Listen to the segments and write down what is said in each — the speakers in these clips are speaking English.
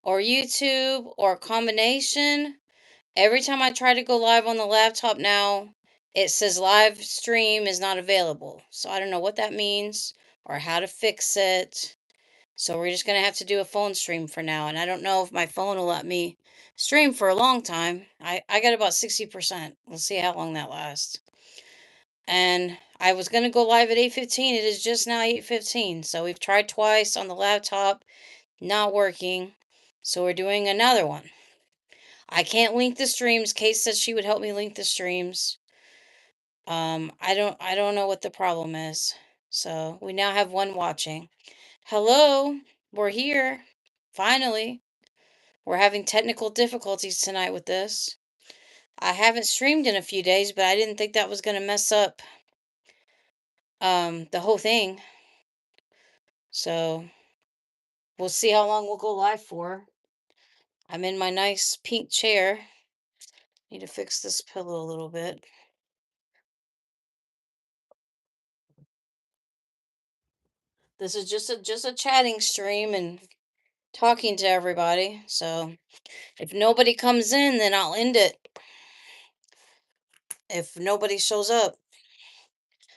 or YouTube or a combination. Every time I try to go live on the laptop now, it says live stream is not available. So I don't know what that means or how to fix it. So we're just going to have to do a phone stream for now. And I don't know if my phone will let me stream for a long time. I got about 60%. We'll see how long that lasts. And I was going to go live at 8:15. It is just now 8:15. So we've tried twice on the laptop, not working. So we're doing another one. I can't link the streams. Kate said she would help me link the streams. I don't know what the problem is. So we now have one watching. Hello, we're here. Finally. We're having technical difficulties tonight with this. I haven't streamed in a few days, but I didn't think that was gonna mess up the whole thing. So we'll see how long we'll go live for. I'm in my nice pink chair. Need to fix this pillow a little bit. This is just a chatting stream and talking to everybody. So if nobody comes in, then I'll end it. If nobody shows up.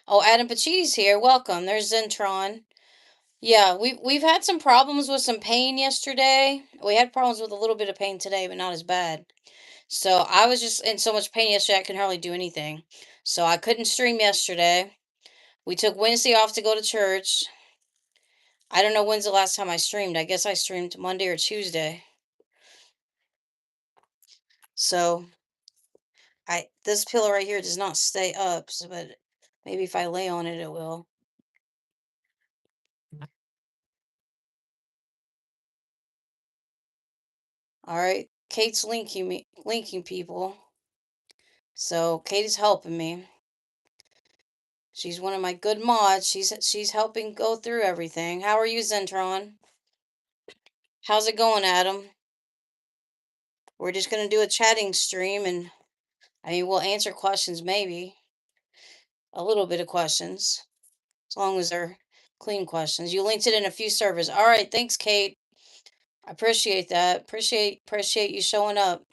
Oh, Adam Paci's here. Welcome. There's Zentron. Yeah, we've had some problems with some pain yesterday. We had problems with a little bit of pain today, but not as bad. So I was just in so much pain yesterday I could hardly do anything. So I couldn't stream yesterday. We took Wednesday off to go to church. I don't know when's the last time I streamed. I guess I streamed Monday or Tuesday. So I this pillow right here does not stay up, so, but maybe if I lay on it, it will. All right, Kate's linking people. So Kate is helping me. She's one of my good mods. She's helping go through everything. How are you, Zentron? How's it going, Adam? We're just gonna do a chatting stream, and I mean we'll answer questions, maybe a little bit of questions, as long as they're clean questions. You linked it in a few servers. All right, thanks, Kate. I appreciate that. Appreciate you showing up.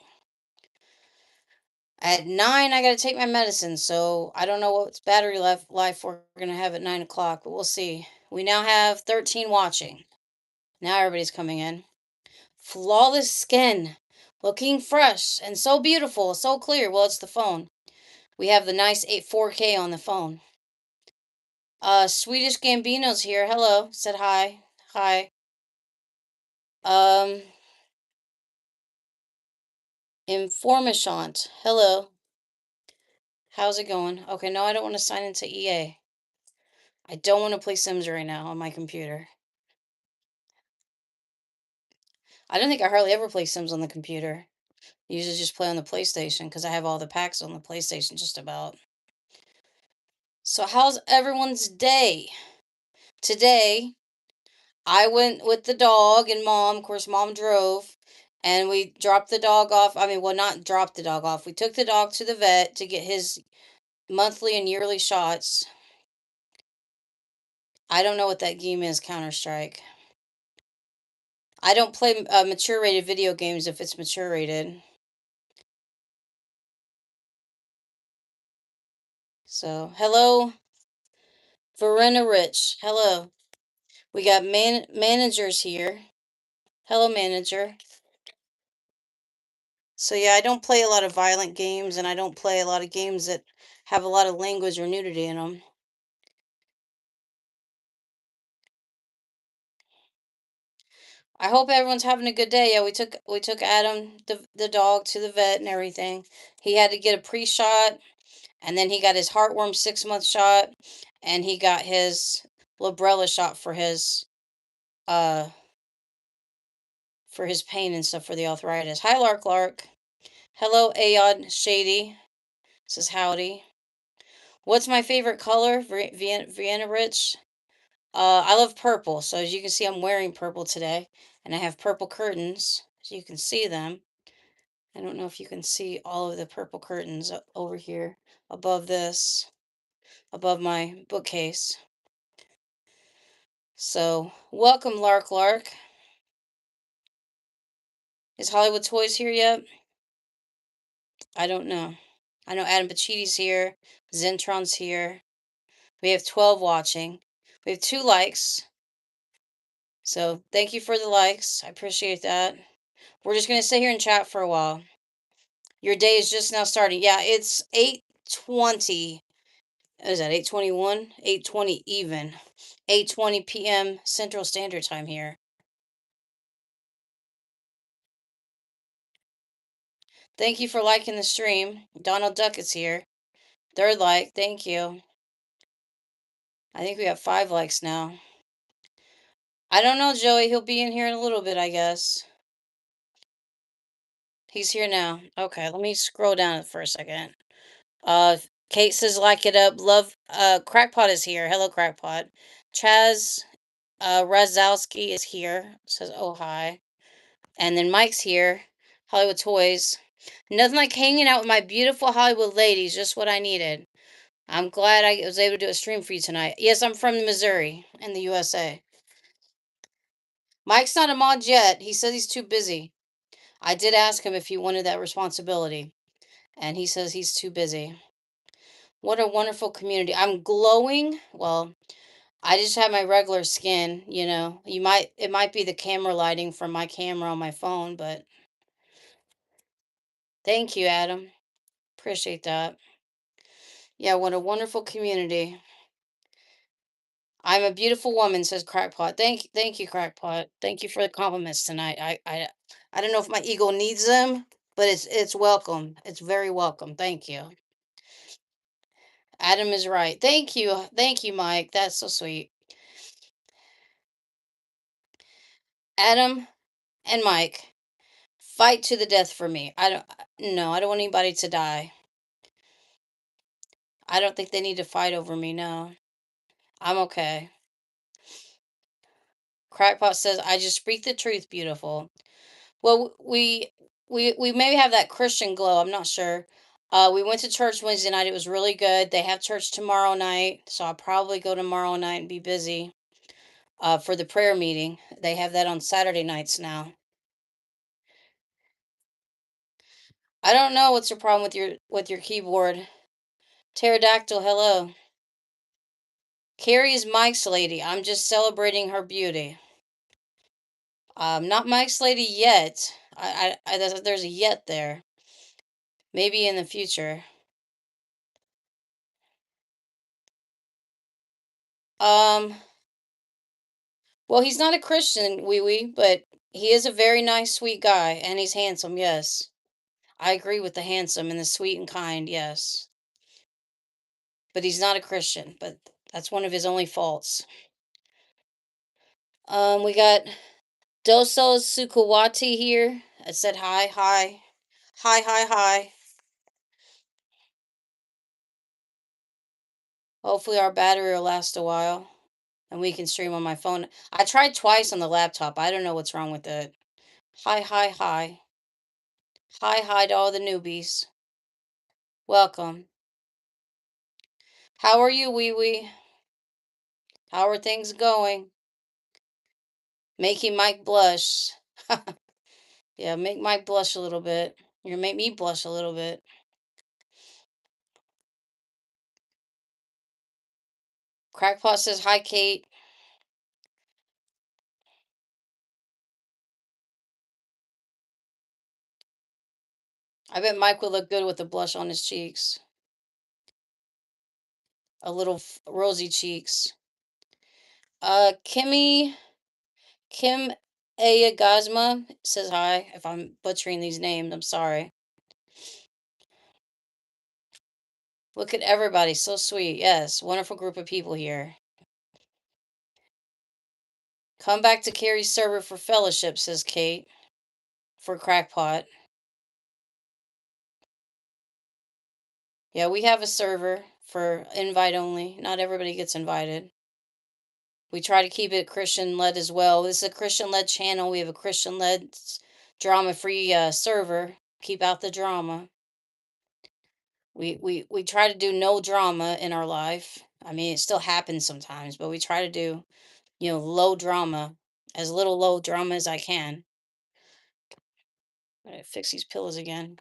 At 9, I gotta take my medicine, so I don't know what battery life we're gonna have at 9 o'clock, but we'll see. We now have 13 watching. Now everybody's coming in. Flawless skin, looking fresh and so beautiful, so clear. Well, it's the phone. We have the nice 4K on the phone. Swedish Gambino's here. Hello. Said hi. Hi. Um, Informashant. Hello. How's it going? Okay, no, I don't want to sign into EA. I don't want to play Sims right now on my computer. I don't think I hardly ever play Sims on the computer. I usually just play on the PlayStation because I have all the packs on the PlayStation just about. So how's everyone's day? Today, I went with the dog and mom. Of course, mom drove, and we dropped the dog off. I mean, well, not dropped the dog off. We took the dog to the vet to get his monthly and yearly shots. I don't know what that game is, Counter Strike. I don't play mature rated video games if it's mature rated. So, hello, Verena Rich. Hello. We got managers here. Hello, manager. So yeah, I don't play a lot of violent games, and I don't play a lot of games that have a lot of language or nudity in them. I hope everyone's having a good day. Yeah, we took Adam the dog to the vet and everything. He had to get a pre-shot, and then he got his heartworm 6 month shot, and he got his Librela shot uh for his pain and stuff for the arthritis. Hi, Lark. Hello, Ayod Shady. Says howdy. What's my favorite color? Vienna Rich. I love purple. So as you can see, I'm wearing purple today, and I have purple curtains, so you can see them. I don't know if you can see all of the purple curtains over here above this, above my bookcase. So welcome, Lark. Is Hollywood Toys here yet? I don't know. I know Adam Pachiti's here. Zentron's here. We have 12 watching. We have 2 likes. So thank you for the likes. I appreciate that. We're just gonna sit here and chat for a while. Your day is just now starting. Yeah, it's 8:20. Is that 8:21? 8:20 even. 8:20 p.m. Central Standard Time here. Thank you for liking the stream. Donald Duck is here. Third like. Thank you. I think we have 5 likes now. I don't know, Joey. He'll be in here in a little bit, I guess. He's here now. Okay, let me scroll down for a second. Kate says like it up. Love Crackpot is here. Hello Crackpot. Chaz Razowski is here. Says oh hi. And then Mike's here. Hollywood Toys. Nothing like hanging out with my beautiful Hollywood ladies, just what I needed. I'm glad I was able to do a stream for you tonight. Yes, I'm from Missouri in the USA. Mike's not a mod yet. He says he's too busy. I did ask him if he wanted that responsibility, and he says he's too busy. What a wonderful community. I'm glowing. Well, I just have my regular skin, you know. It might be the camera lighting from my camera on my phone, but thank you, Adam. Appreciate that. Yeah, what a wonderful community. I'm a beautiful woman, says Crackpot. Thank you, Crackpot. Thank you for the compliments tonight. I don't know if my ego needs them, but it's welcome. It's very welcome. Thank you. Adam is right. Thank you. Thank you, Mike. That's so sweet. Adam and Mike, fight to the death for me. I don't no, I don't want anybody to die. I don't think they need to fight over me, no. I'm okay. Crackpot says, I just speak the truth, beautiful. Well, we maybe have that Christian glow. I'm not sure. We went to church Wednesday night. It was really good. They have church tomorrow night, so I'll probably go tomorrow night and be busy. For the prayer meeting. They have that on Saturday nights now. I don't know what's your problem with your keyboard. Pterodactyl, hello. Carrie is Mike's lady. I'm just celebrating her beauty. Not Mike's lady yet. There's a yet there. Maybe in the future. Um, well, he's not a Christian, wee wee, but he is a very nice, sweet guy, and he's handsome. Yes, I agree with the handsome and the sweet and kind. Yes, but he's not a Christian. But that's one of his only faults. We got Doso Sukawati here. I said hi, hi, hi, hi, hi. Hopefully our battery will last a while and we can stream on my phone. I tried twice on the laptop. I don't know what's wrong with it. Hi, hi, hi. Hi, hi to all the newbies. Welcome. How are you, wee wee? How are things going? Making Mike blush. Yeah, make Mike blush a little bit. You're gonna make me blush a little bit. Crackpot says hi, Kate. I bet Mike would look good with the blush on his cheeks. A little rosy cheeks. Kim Ayagazma says hi. If I'm butchering these names, I'm sorry. Look at everybody, so sweet. Yes, wonderful group of people here. Come back to Carrie's server for fellowship, says Kate. For Crackpot. Yeah, we have a server for invite only. Not everybody gets invited. We try to keep it Christian led as well. This is a Christian led channel. We have a Christian led drama free server. Keep out the drama. We try to do no drama in our life. I mean, it still happens sometimes, but we try to do, low drama, as little low drama as I can. I gotta fix these pillows again.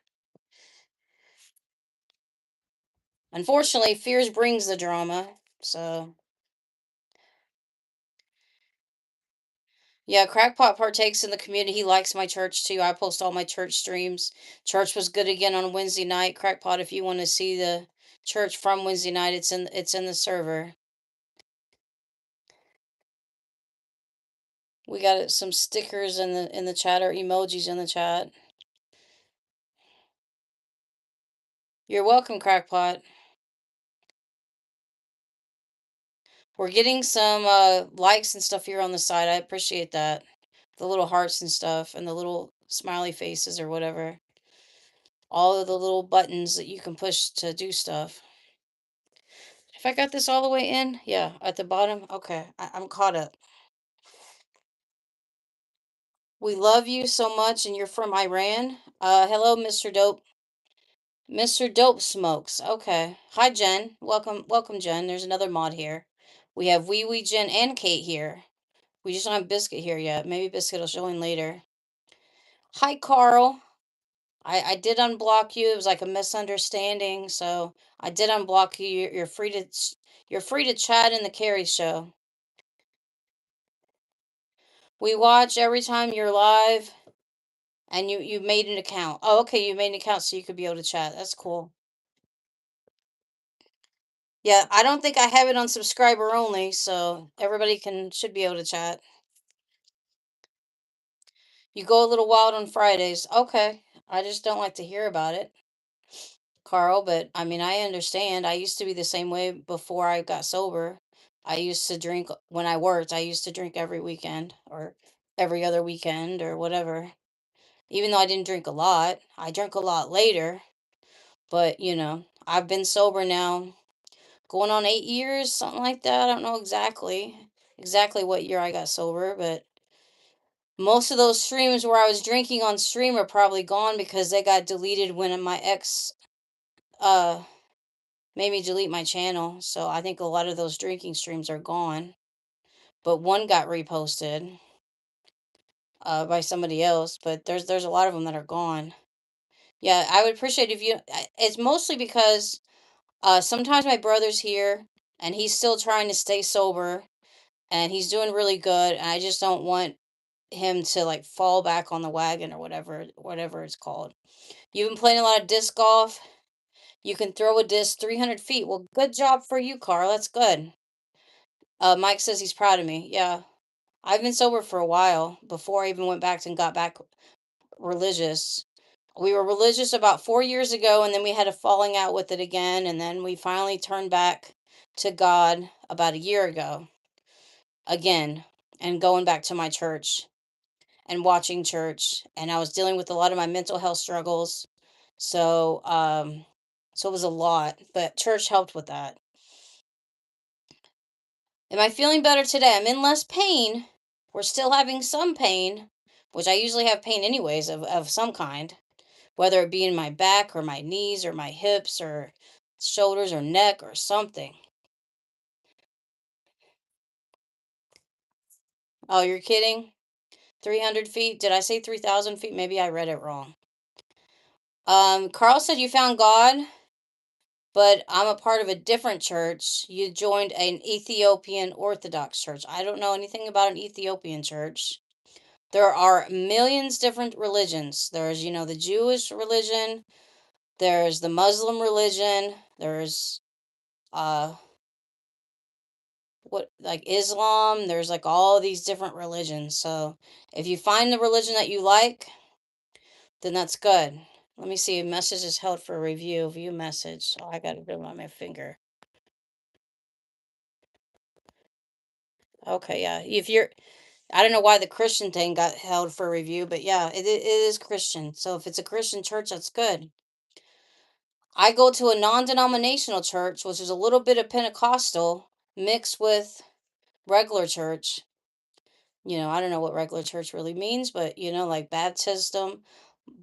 Unfortunately, fears brings the drama. So yeah, Crackpot partakes in the community. He likes my church too. I post all my church streams. Church was good again on Wednesday night. Crackpot, if you want to see the church from Wednesday night, it's in the server. We got some stickers in the chat or emojis in the chat. You're welcome, Crackpot. We're getting some likes and stuff here on the side. I appreciate that. The little hearts and stuff and the little smiley faces or whatever. All of the little buttons that you can push to do stuff. If I got this all the way in, yeah, at the bottom. Okay, I'm caught up. We love you so much, and you're from Iran. Hello, Mr. Dope. Mr. Dope Smokes. Okay. Hi, Jen. Welcome, Jen. There's another mod here. We have Wee Wee Jen and Kate here. We just don't have Biscuit here yet. Maybe Biscuit will join later. Hi, Carl. I did unblock you. It was like a misunderstanding, so I did unblock you. You're free to you're free to chat in the Carrie show. We watch every time you're live, and you made an account. Oh, okay, you made an account so you could be able to chat. That's cool. Yeah, I don't think I have it on subscriber only, so everybody can should be able to chat. You go a little wild on Fridays. Okay. I just don't like to hear about it, Carl, but I mean, I understand. I used to be the same way before I got sober. I used to drink when I worked. I used to drink every weekend or every other weekend or whatever. Even though I didn't drink a lot, I drank a lot later, but I've been sober now going on 8 years, something like that. I don't know exactly what year I got sober, but most of those streams where I was drinking on stream are probably gone because they got deleted when my ex uh made me delete my channel. So I think a lot of those drinking streams are gone. But one got reposted by somebody else, but there's a lot of them that are gone. Yeah, I would appreciate if it's mostly because sometimes my brother's here and he's still trying to stay sober and he's doing really good and I just don't want him to like fall back on the wagon or whatever it's called. You've been playing a lot of disc golf. You can throw a disc 300 feet. Well, good job for you, Carl. That's good. Mike says he's proud of me. Yeah, I've been sober for a while before I even went back and got back religious. We were religious about 4 years ago, and then we had a falling out with it again, and then we finally turned back to God about a year ago again, and going back to my church and watching church, and I was dealing with a lot of my mental health struggles. So, so it was a lot, but church helped with that. Am I feeling better today? I'm in less pain. We're still having some pain, which I usually have pain anyways of some kind, whether it be in my back or my knees or my hips or shoulders or neck or something. Oh, you're kidding? 300 feet? Did I say 3,000 feet? Maybe I read it wrong. Carl said you found God, but I'm a part of a different church. You joined an Ethiopian Orthodox church. I don't know anything about an Ethiopian church. There are millions different religions. There's, the Jewish religion, there's the Muslim religion, there's uh what like Islam, there's like all these different religions. So, if you find the religion that you like, then that's good. Let me see. Message is held for review. View message. Oh, I got to do it on my finger. Okay, yeah. If you're, I don't know why the Christian thing got held for review, but yeah, it is Christian. So if it's a Christian church, that's good. I go to a non-denominational church, which is a little bit of Pentecostal mixed with regular church. I don't know what regular church really means, but like baptism,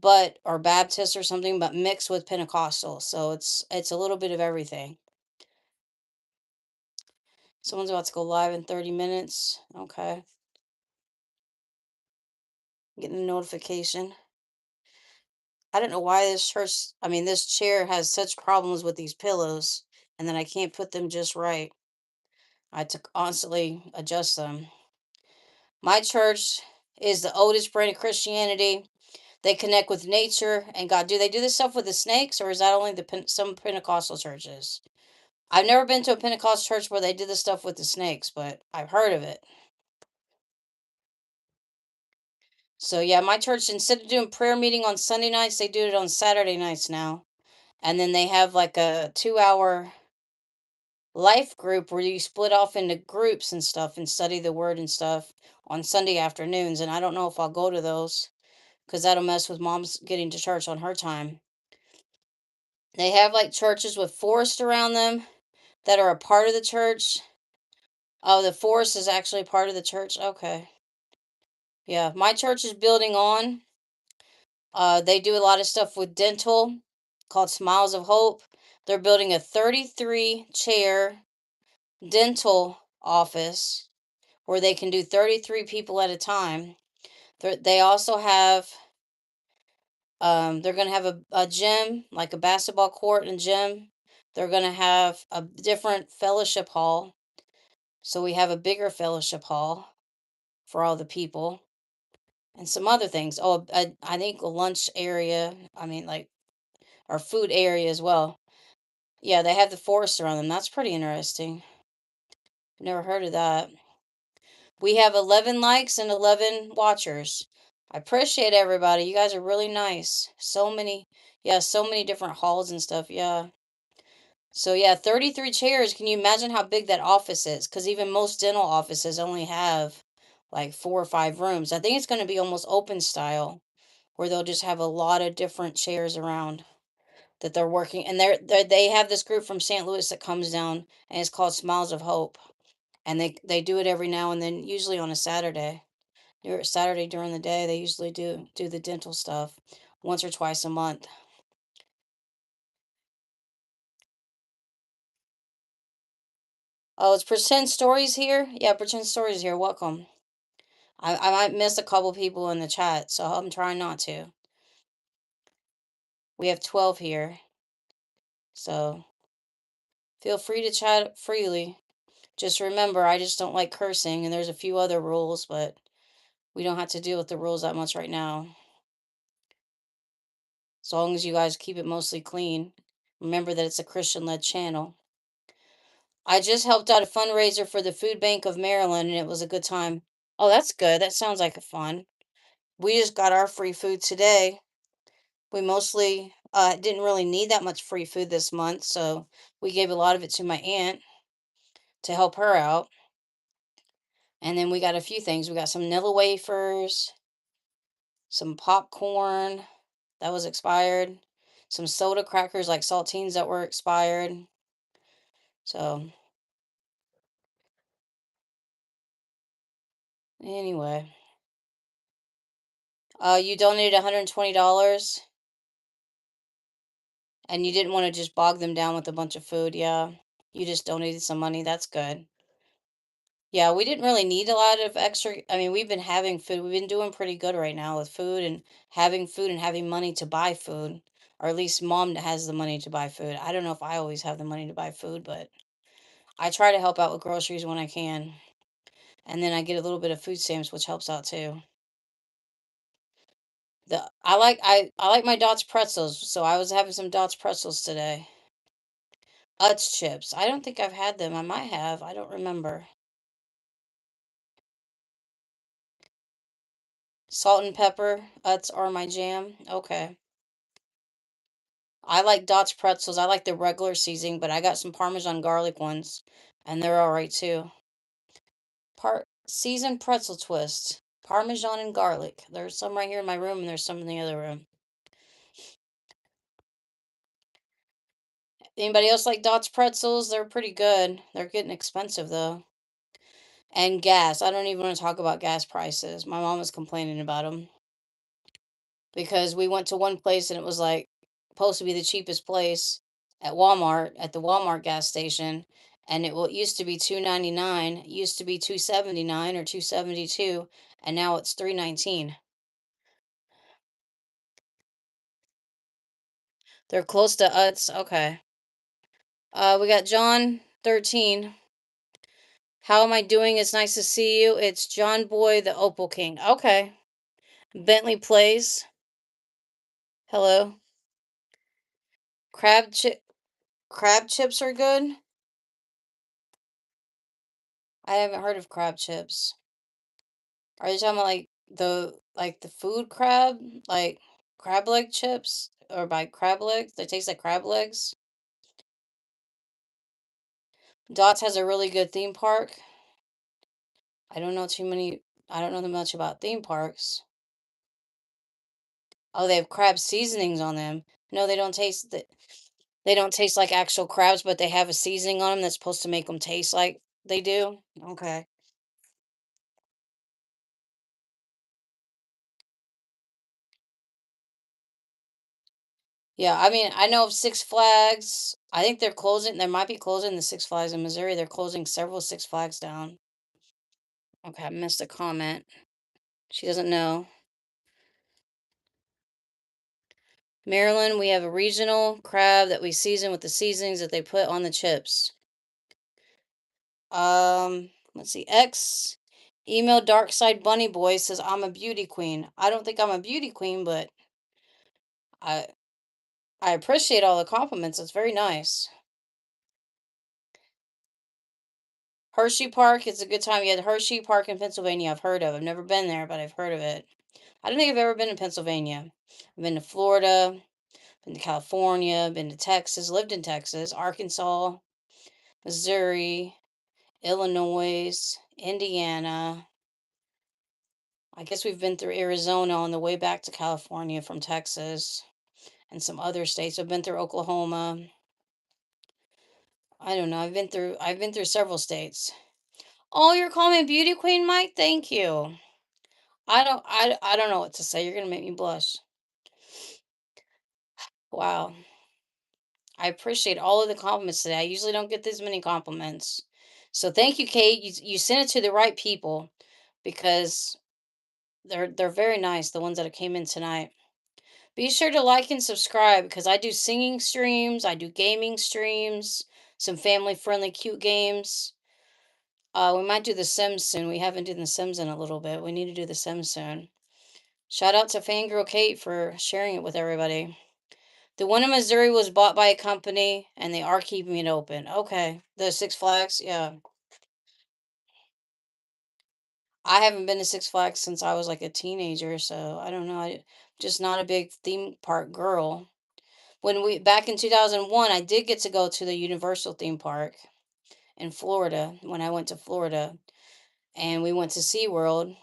but or Baptist or something, but mixed with Pentecostal. So it's a little bit of everything. Someone's about to go live in 30 minutes. Okay. Getting a notification. I don't know why this church, I mean, this chair has such problems with these pillows, and then I can't put them just right. I had to constantly adjust them. My church is the oldest brand of Christianity. They connect with nature and God. Do they do this stuff with the snakes, or is that only some Pentecostal churches? I've never been to a Pentecost church where they did this stuff with the snakes, but I've heard of it. So yeah, my church, instead of doing prayer meeting on Sunday nights, they do it on Saturday nights now. And then they have like a 2 hour life group where you split off into groups and stuff and study the word and stuff on Sunday afternoons. And I don't know if I'll go to those because that'll mess with mom's getting to church on her time. They have like churches with forest around them that are a part of the church. Oh, the forest is actually part of the church. Okay. Yeah, my church is building on. They do a lot of stuff with dental called Smiles of Hope. They're building a 33 chair dental office where they can do 33 people at a time. They also have, they're going to have a gym, like a basketball court and gym. They're going to have a different fellowship hall. So we have a bigger fellowship hall for all the people and some other things. Oh, I think a lunch area. I mean, like, our food area as well. Yeah, they have the forest around them. That's pretty interesting. Never heard of that. We have 11 likes and 11 watchers. I appreciate everybody. You guys are really nice. So many, yeah, so many different halls and stuff. Yeah. So, yeah, 33 chairs. Can you imagine how big that office is? Because even most dental offices only have like 4 or 5 rooms. I think it's going to be almost open style where they'll just have a lot of different chairs around that they're working. And they have this group from St. Louis that comes down and it's called Smiles of Hope. And they do it every now and then, usually on a Saturday. Saturday during the day, they usually do the dental stuff once or twice a month. Oh, it's Pretend Stories here? Yeah, Pretend Stories here. Welcome. I might miss a couple people in the chat, so I'm trying not to. We have 12 here, so feel free to chat freely. Just remember, I just don't like cursing, and there's a few other rules, but we don't have to deal with the rules that much right now. As long as you guys keep it mostly clean. Remember that it's a Christian led channel. I just helped out a fundraiser for the Food Bank of Maryland and it was a good time. Oh, that's good. That sounds like a fun. We just got our free food today. We mostly didn't really need that much free food this month, so we gave a lot of it to my aunt to help her out. And then we got a few things. We got some Nilla wafers, some popcorn that was expired, some soda crackers like saltines that were expired. So, anyway, you donated $120 and you didn't want to just bog them down with a bunch of food. Yeah, you just donated some money. That's good. Yeah, we didn't really need a lot of extra. I mean, we've been having food. We've been doing pretty good right now with food and having money to buy food. Or at least mom has the money to buy food. I don't know if I always have the money to buy food, but I try to help out with groceries when I can. And then I get a little bit of food stamps, which helps out too. I like my Dots pretzels, so I was having some Dots pretzels today. Utz chips. I don't think I've had them. I might have. I don't remember. Salt and pepper. Utz are my jam. Okay. I like Dots pretzels. I like the regular seasoning, but I got some Parmesan garlic ones, and they're all right too. Seasoned pretzel twist. Parmesan and garlic. There's some right here in my room, and there's some in the other room. Anybody else like Dots pretzels? They're pretty good. They're getting expensive though. And gas. I don't even want to talk about gas prices. My mom was complaining about them because we went to one place and it was like supposed to be the cheapest place at Walmart, at the Walmart gas station, and it used to be 2.99, it used to be 2.79 or 2.72, and now it's 3.19. They're close to Utz. Okay. We got John 13. How am I doing? It's nice to see you. It's John Boy, the Opal King. Okay. Bentley Plays. Hello. Crab chip crab chips are good. I haven't heard of crab chips. Are you talking about like the food crab? Like crab leg chips? Or by crab legs? They taste like crab legs? Dots has a really good theme park. I don't know too many I don't know that much about theme parks. Oh, they have crab seasonings on them. No, they don't taste like actual crabs, but they have a seasoning on them that's supposed to make them taste like they do. Okay. Yeah, I mean, I know of Six Flags. I think they're closing. They might be closing the Six Flags in Missouri. They're closing several Six Flags down. Okay, I missed a comment. She doesn't know. Maryland, we have a regional crab that we season with the seasonings that they put on the chips. Let's see. X email Dark Side Bunny Boy says I'm a beauty queen. I don't think I'm a beauty queen, but I I appreciate all the compliments. It's very nice. Hershey Park, it's a good time. You had Hershey Park in Pennsylvania. I've heard of. I've never been there, but I've heard of it. I don't think I've ever been to Pennsylvania. I've been to Florida, been to California, been to Texas, lived in Texas, Arkansas, Missouri, Illinois, Indiana. I guess we've been through Arizona on the way back to California from Texas and some other states. I've been through Oklahoma. I don't know. I've been through several states. Oh, you're calling me beauty queen, Mike? Thank you. I don't know what to say. You're gonna make me blush. Wow. I appreciate all of the compliments today. I usually don't get this many compliments. So thank you, Kate. You sent it to the right people because they're very nice, the ones that came in tonight. Be sure to like and subscribe because I do singing streams, I do gaming streams, some family friendly cute games. We might do the Sims soon. We haven't done the Sims in a little bit. We need to do the Sims soon. Shout out to Fangirl Kate for sharing it with everybody. The one in Missouri was bought by a company and they are keeping it open. Okay. The Six Flags, yeah. I haven't been to Six Flags since I was like a teenager, so I don't know. I just not a big theme park girl. When we back in 2001, I did get to go to the Universal theme park in Florida when I went to Florida and we went to SeaWorld.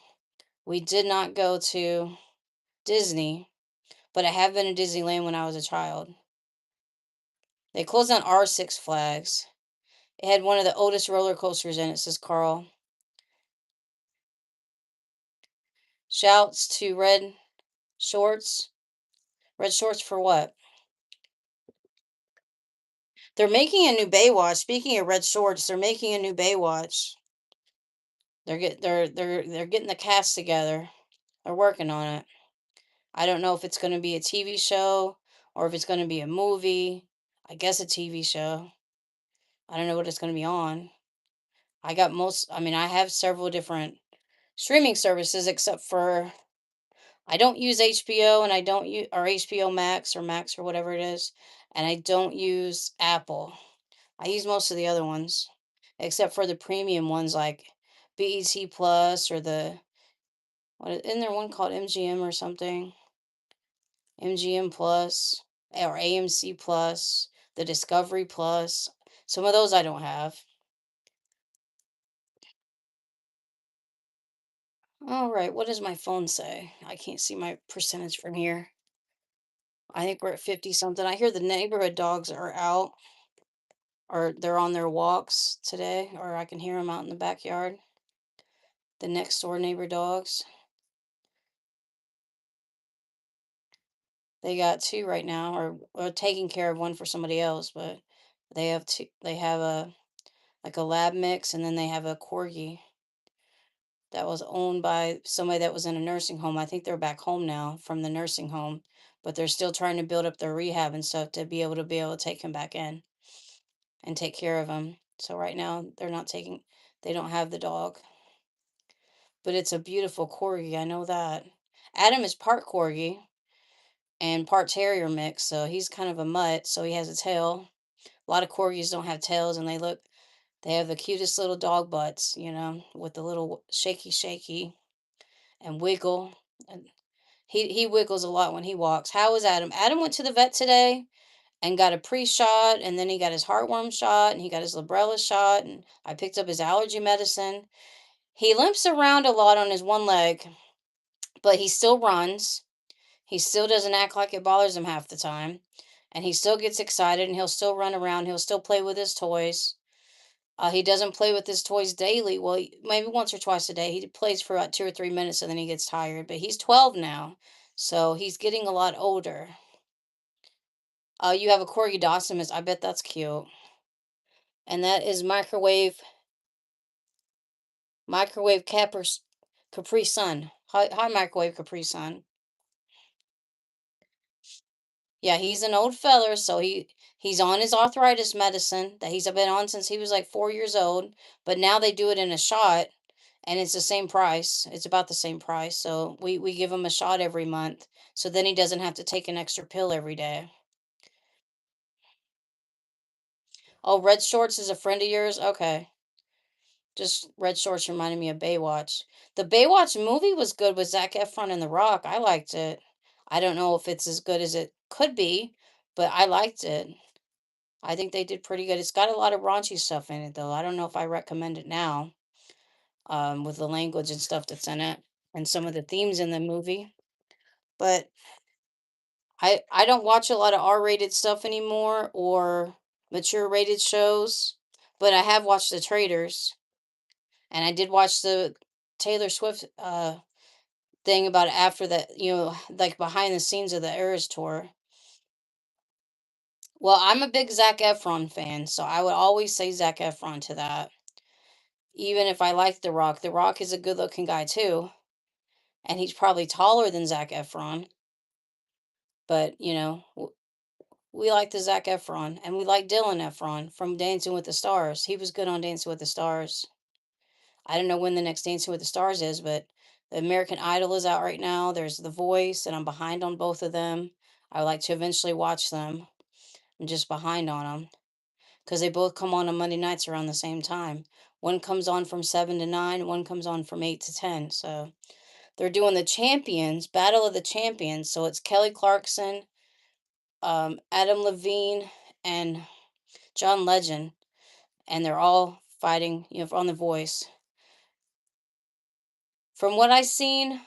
We did not go to Disney, but I have been to Disneyland when I was a child. They closed down our Six Flags. It had one of the oldest roller coasters in it, says Carl. Shouts to Red Shorts. Red Shorts for what? They're making a new Baywatch. Speaking of Red Shorts, they're making a new Baywatch. They're getting the cast together. They're working on it. I don't know if it's going to be a TV show or if it's going to be a movie. I guess a TV show. I don't know what it's going to be on. I mean, I have several different streaming services except for I don't use HBO and I don't use or HBO Max or Max or whatever it is, and I don't use Apple. I use most of the other ones, except for the premium ones like BET Plus or isn't there one called MGM or something? MGM Plus or AMC Plus, the Discovery Plus. Some of those I don't have. All right, what does my phone say? I can't see my percentage from here. I think we're at 50 something. I hear the neighborhood dogs are out or they're on their walks today, or I can hear them out in the backyard. The next door neighbor dogs. They got two right now, or taking care of one for somebody else, but they have two. They have a like a lab mix, and then they have a corgi. that was owned by somebody that was in a nursing home. I think they're back home now from the nursing home, but they're still trying to build up their rehab and stuff to be able to take him back in and take care of him. So right now they don't have the dog, but it's a beautiful corgi. I know that. Adam is part corgi and part terrier mix, so he's kind of a mutt. So he has a tail. A lot of corgis don't have tails, and they have the cutest little dog butts, with the little shaky shaky and wiggle. And he wiggles a lot when he walks. How is Adam? Adam went to the vet today and got a pre-shot, and then he got his heartworm shot, and he got his Librela shot, and I picked up his allergy medicine. He limps around a lot on his one leg, but he still runs. He still doesn't act like it bothers him half the time, and he still gets excited, and he'll still run around. He'll still play with his toys. He doesn't play with his toys daily. Well, maybe once or twice a day. He plays for about 2 or 3 minutes and then he gets tired. But he's 12 now, so he's getting a lot older. You have a Corgi Dachshund. I bet that's cute. And that is microwave Capri Sun. Hi, microwave Capri Sun. Yeah, he's an old feller, so he's on his arthritis medicine that he's been on since he was like 4 years old. But now they do it in a shot, and it's the same price. It's about the same price. So we give him a shot every month, so then he doesn't have to take an extra pill every day. Oh, Red Shorts is a friend of yours? Okay. Just Red Shorts reminded me of Baywatch. The Baywatch movie was good with Zac Efron and The Rock. I liked it. I don't know if it's as good as it could be, but I liked it. I think they did pretty good. It's got a lot of raunchy stuff in it, though. I don't know if I recommend it now, with the language and stuff that's in it and some of the themes in the movie. But I don't watch a lot of R-rated stuff anymore or mature rated shows, but I have watched The Traders, and I did watch the Taylor Swift thing about after that, like behind the scenes of the Eras tour. Well, I'm a big Zac Efron fan, so I would always say Zac Efron to that. Even if I like The Rock, The Rock is a good looking guy too, and he's probably taller than Zac Efron. But we like the Zac Efron, and we like Dylan Efron from Dancing with the Stars. He was good on Dancing with the Stars. I don't know when the next Dancing with the Stars is, but the American Idol is out right now. There's The Voice, and I'm behind on both of them. I would like to eventually watch them. I'm just behind on them because they both come on Monday nights around the same time. One comes on from 7 to 9, one comes on from 8 to 10. So they're doing the champions, Battle of the Champions. So it's Kelly Clarkson, Adam Levine, and John Legend, and they're all fighting, on The Voice. From what I've seen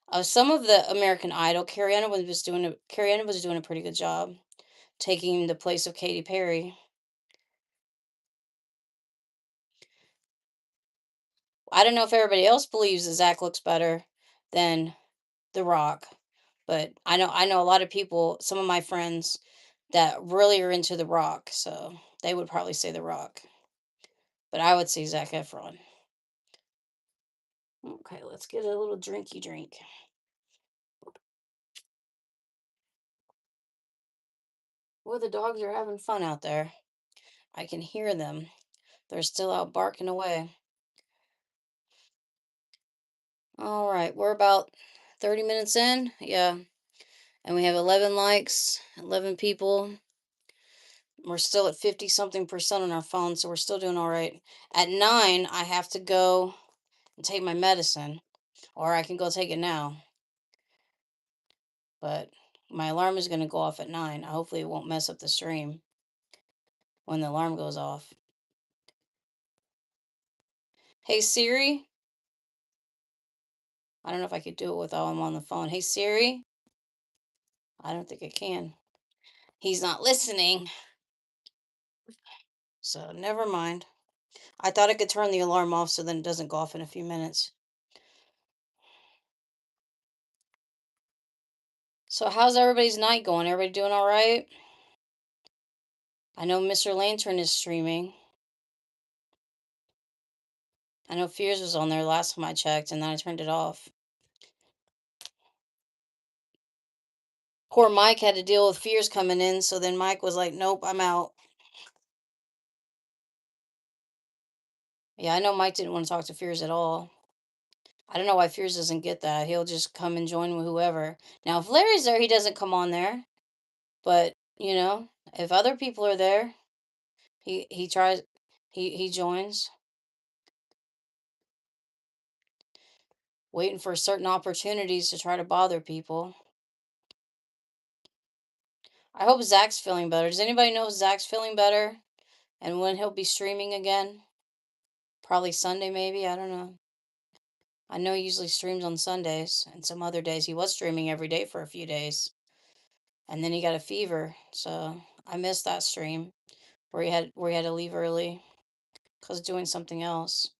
of some of the American Idol, Carrie Ann was doing a pretty good job taking the place of Katy Perry. I don't know if everybody else believes that Zach looks better than The Rock, but I know a lot of people, some of my friends that really are into The Rock, so they would probably say The Rock, but I would say Zac Efron. Okay, let's get a little drinky drink. Well, the dogs are having fun out there. I can hear them. They're still out barking away. All right, we're about 30 minutes in. Yeah. And we have 11 likes, 11 people. We're still at 50 something percent on our phone, so we're still doing all right. At 9, I have to go and take my medicine, or I can go take it now. But my alarm is going to go off at 9. Hopefully, it won't mess up the stream when the alarm goes off. Hey Siri, I don't know if I could do it without I'm on the phone. Hey Siri, I don't think I can. He's not listening, so never mind. I thought I could turn the alarm off so then it doesn't go off in a few minutes. So how's everybody's night going? Everybody doing all right? I know Mr. Lantern is streaming. I know Fears was on there last time I checked, and then I turned it off. Poor Mike had to deal with Fears coming in, so then Mike was like, "Nope, I'm out." Yeah, I know Mike didn't want to talk to Fears at all. I don't know why Fears doesn't get that. He'll just come and join with whoever. Now, if Larry's there, he doesn't come on there. But if other people are there, he tries. He joins, waiting for certain opportunities to try to bother people. I hope Zach's feeling better. Does anybody know if Zach's feeling better and when he'll be streaming again? Probably Sunday, maybe. I don't know. I know he usually streams on Sundays, and some other days he was streaming every day for a few days, and then he got a fever. So I missed that stream where he had to leave early because doing something else.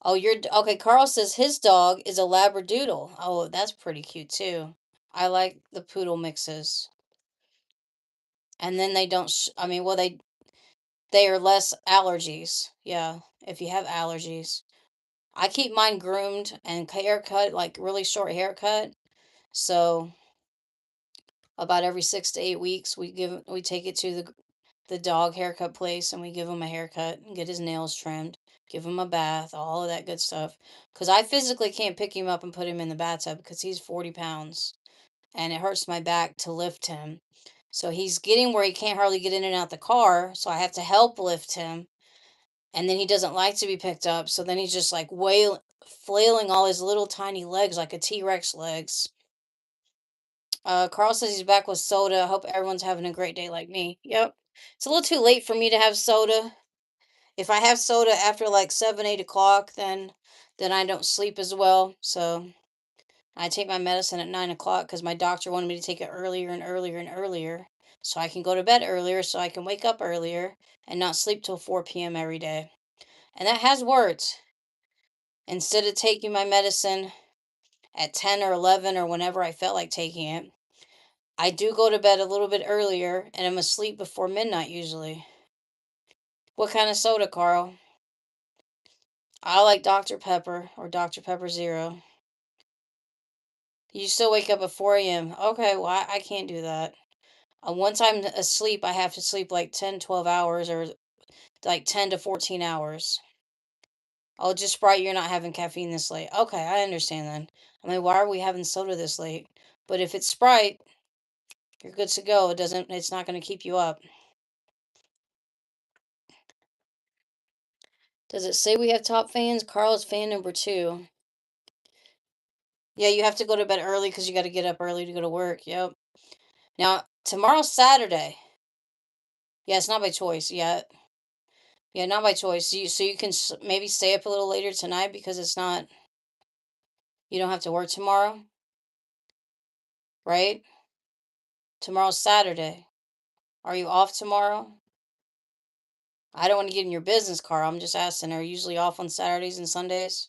Oh, okay. Carl says his dog is a Labradoodle. Oh, that's pretty cute too. I like the poodle mixes. And then they don't. I mean, well, they are less allergies. Yeah, if you have allergies, I keep mine groomed and haircut, like really short haircut. So about every 6 to 8 weeks, we take it to the dog haircut place and we give him a haircut and get his nails trimmed, give him a bath, all of that good stuff. Because I physically can't pick him up and put him in the bathtub because he's 40 pounds and it hurts my back to lift him. So he's getting where he can't hardly get in and out the car. So I have to help lift him. And then he doesn't like to be picked up. So then he's just like flailing all his little tiny legs like a T Rex legs. Carl says he's back with soda. I hope everyone's having a great day like me. Yep. It's a little too late for me to have soda. If I have soda after like 7, 8 o'clock, then I don't sleep as well. So I take my medicine at 9 o'clock because my doctor wanted me to take it earlier and earlier and earlier, so I can go to bed earlier, so I can wake up earlier and not sleep till 4 p.m. every day. And that has worked. Instead of taking my medicine at 10 or 11 or whenever I felt like taking it, I do go to bed a little bit earlier and I'm asleep before midnight usually. What kind of soda, Carl? I like Dr. Pepper or Dr. Pepper Zero. You still wake up at 4 a.m. Okay, well, I can't do that. Once I'm asleep, I have to sleep like 10, 12 hours or like 10 to 14 hours. Oh, just Sprite, you're not having caffeine this late. Okay, I understand then. I mean, why are we having soda this late? But if it's Sprite, you're good to go. It's not going to keep you up. Does it say we have top fans? Carl is fan number 2. Yeah, you have to go to bed early because you got to get up early to go to work. Yep. Now, tomorrow's Saturday. Yeah, it's not by choice. Yeah. Yeah, not by choice. So you can maybe stay up a little later tonight because it's not, you don't have to work tomorrow, right? Tomorrow's Saturday. Are you off tomorrow? I don't want to get in your business, Carl. I'm just asking. Are you usually off on Saturdays and Sundays?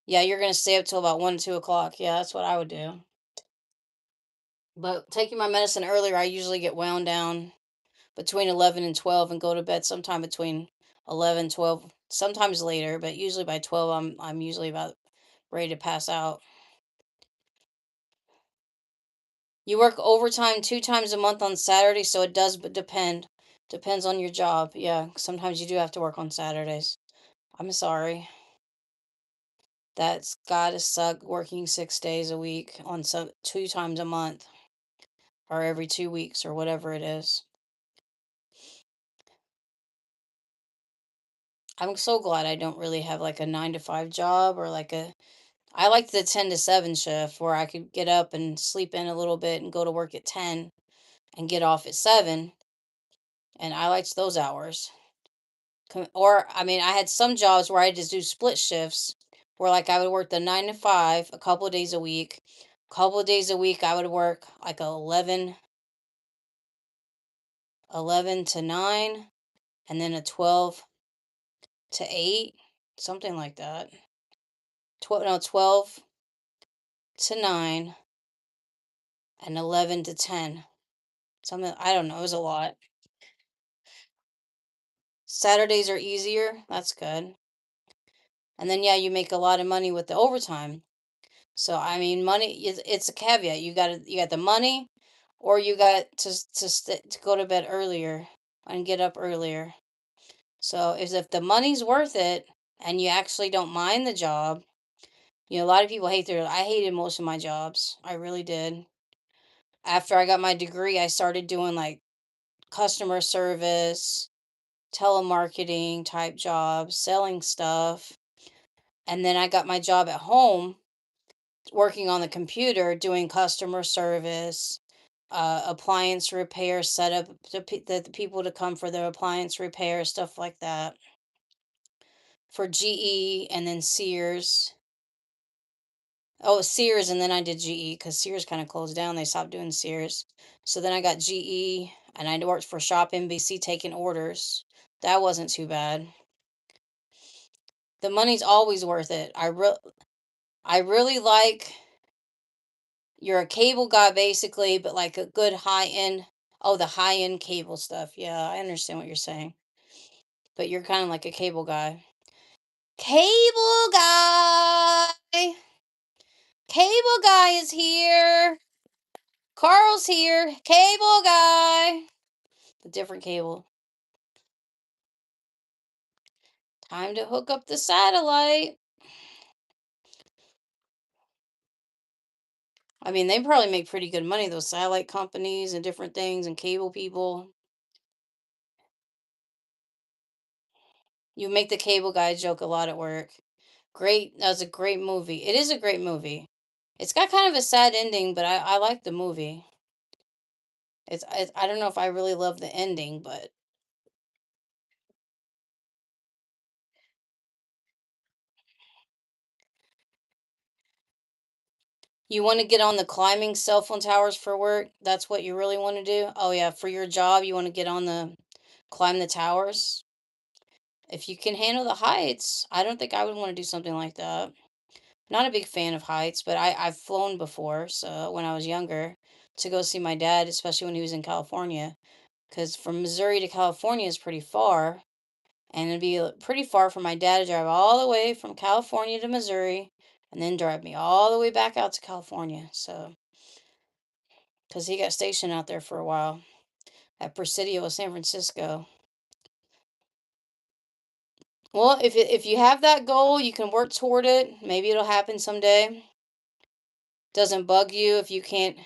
Yeah, you're going to stay up till about 1, 2 o'clock. Yeah, that's what I would do. But taking my medicine earlier, I usually get wound down between 11 and 12 and go to bed sometime between 11, 12, sometimes later, but usually by 12 I'm usually about ready to pass out. You work overtime 2 times a month on Saturday, so it does depend. Depends on your job. Yeah, sometimes you do have to work on Saturdays. I'm sorry. That's gotta suck working 6 days a week on 2 times a month or every 2 weeks or whatever it is. I'm so glad I don't really have like a 9 to 5 job or like I like the 10 to 7 shift where I could get up and sleep in a little bit and go to work at 10 and get off at 7. And I liked those hours. Or, I mean, I had some jobs where I just do split shifts where like I would work the 9 to 5 a couple of days a week. Couple of days a week I would work like 11 to 9 and then a 12 to 8, something like that. 12 no 12 to 9 and 11 to 10. Something I don't know, it was a lot. Saturdays are easier. That's good. And then yeah, you make a lot of money with the overtime. So I mean, money is it's a caveat. You got the money, or you got to go to bed earlier and get up earlier. So is if the money's worth it and you actually don't mind the job, a lot of people hate their. I hated most of my jobs. I really did. After I got my degree, I started doing like customer service, telemarketing type jobs, selling stuff, and then I got my job at home working on the computer doing customer service, appliance repair, set up the people to come for their appliance repair, stuff like that for GE and then Sears. Oh, Sears, and then I did GE because Sears kind of closed down. They stopped doing Sears. So then I got GE and I worked for Shop NBC taking orders. That wasn't too bad. The money's always worth it. I really like you're a cable guy basically, but like a good high end. Oh, the high end cable stuff. Yeah, I understand what you're saying. But you're kind of like a cable guy. Cable guy. Cable guy is here. Carl's here. Cable guy. The different cable. Time to hook up the satellite. I mean, they probably make pretty good money, those satellite companies and different things and cable people. You make the cable guy joke a lot at work. Great. That was a great movie. It is a great movie. It's got kind of a sad ending, but I like the movie. I don't know if I really love the ending, but you want to get on the climbing cell phone towers for work? That's what you really want to do? Oh yeah, for your job, you want to get on the climb the towers? If you can handle the heights, I don't think I would want to do something like that. Not a big fan of heights, but I've flown before, so when I was younger, to go see my dad, especially when he was in California, because from Missouri to California is pretty far, and it'd be pretty far for my dad to drive all the way from California to Missouri, and then drive me all the way back out to California. So, because he got stationed out there for a while at Presidio, San Francisco. Well, if you have that goal, you can work toward it. Maybe it'll happen someday. Doesn't bug you if you can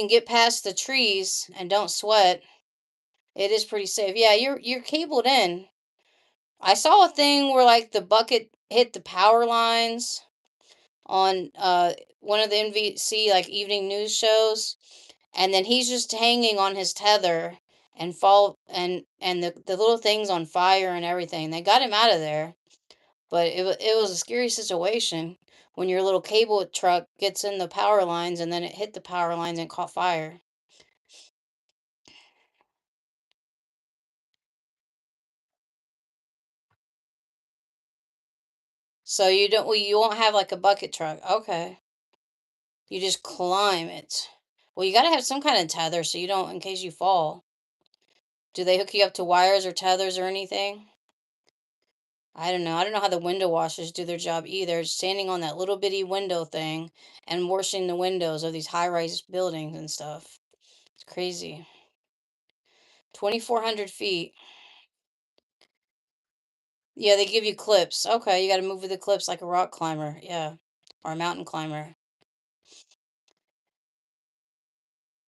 get past the trees and don't sweat. It is pretty safe. Yeah, you're cabled in. I saw a thing where like the bucket hit the power lines on one of the NBC like evening news shows, and then he's just hanging on his tether and fall and the little thing's on fire and everything. They got him out of there, but it was a scary situation when your little cable truck gets in the power lines and then it hit the power lines and caught fire. So you don't well, you won't have like a bucket truck. Okay. You just climb it. Well, you got to have some kind of tether so you don't in case you fall. Do they hook you up to wires or tethers or anything? I don't know. I don't know how the window washers do their job either. Standing on that little bitty window thing and washing the windows of these high-rise buildings and stuff. It's crazy. 2,400 feet. Yeah, they give you clips. Okay, you got to move with the clips like a rock climber. Yeah, or a mountain climber.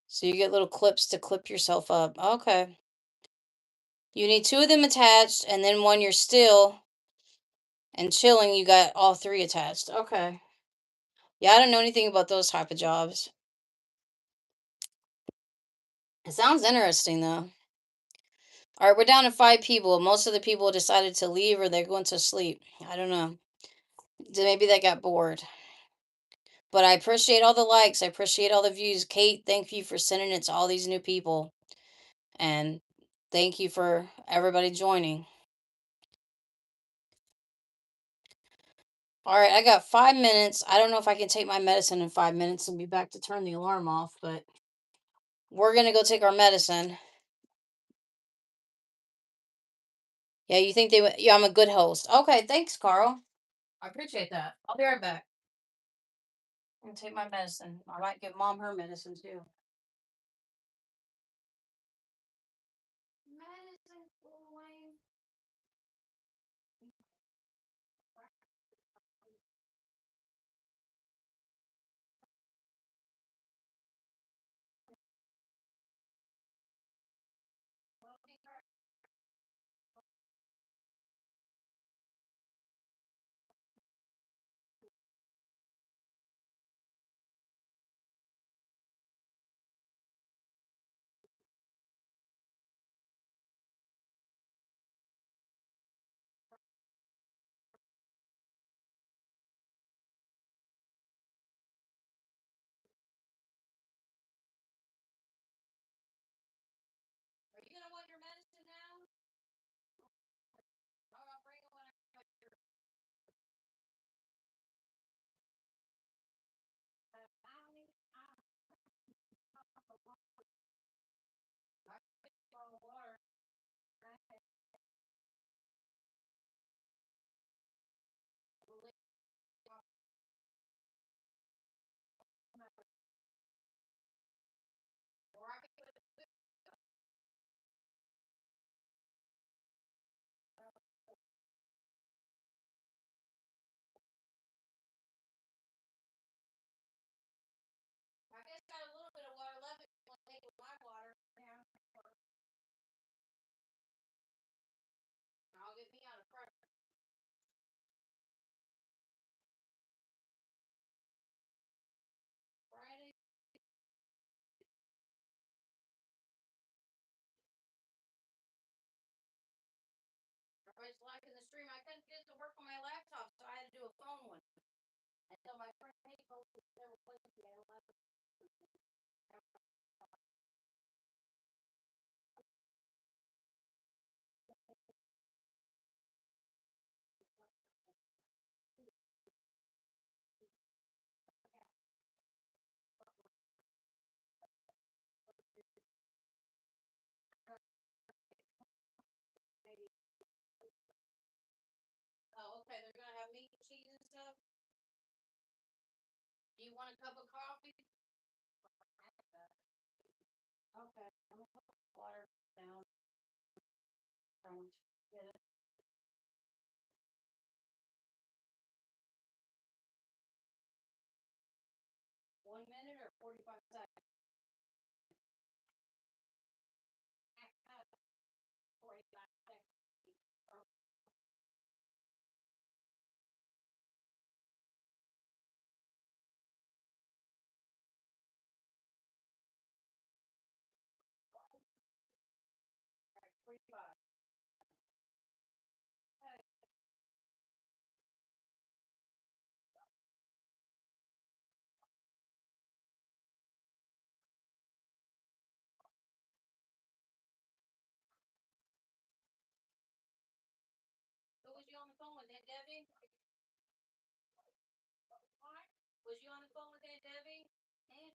So you get little clips to clip yourself up. Okay. You need two of them attached, and then when you're still and chilling, you got all three attached. Okay. Yeah, I don't know anything about those type of jobs. It sounds interesting though. All right, we're down to five people. Most of the people decided to leave or they're going to sleep. I don't know. Maybe they got bored. But I appreciate all the likes. I appreciate all the views. Kate, thank you for sending it to all these new people. And thank you for everybody joining. All right, I got 5 minutes. I don't know if I can take my medicine in 5 minutes and be back to turn the alarm off, but We're gonna go take our medicine. Yeah, you think they would? Yeah, I'm a good host. Okay, thanks, Carl. I appreciate that. I'll be right back. I'm gonna take my medicine. I might give mom her medicine too. Medicine boy. Are you gonna want your medicine now? I'll bring it when I get your. Water. I just got a little bit of water left. If you want to take with my water, yeah. I'll get me out of pressure. Friday. Everybody's liking the stream. I couldn't get it to work on my laptop, so I had to do a phone one. And so my friend Kate posted there was playing me. Oh, okay. They're gonna have meat and cheese and stuff. Do you want a cup of coffee? Okay. I'm gonna put water down. Get it. 1 minute or 45 seconds. 45 seconds. Right, 45. So was you on the phone with Aunt Debbie? Was you on the phone with Aunt Debbie? And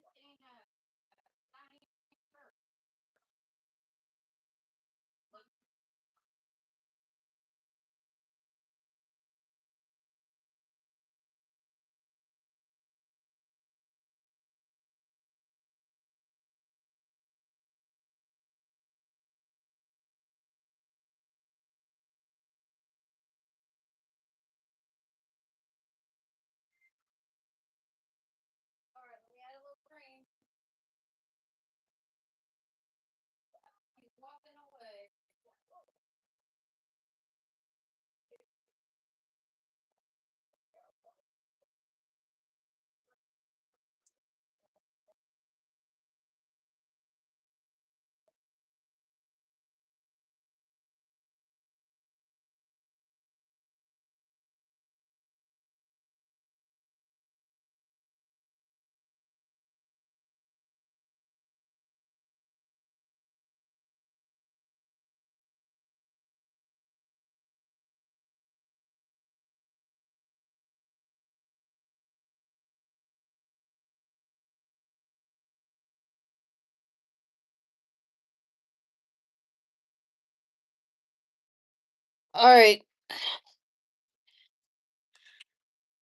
All right.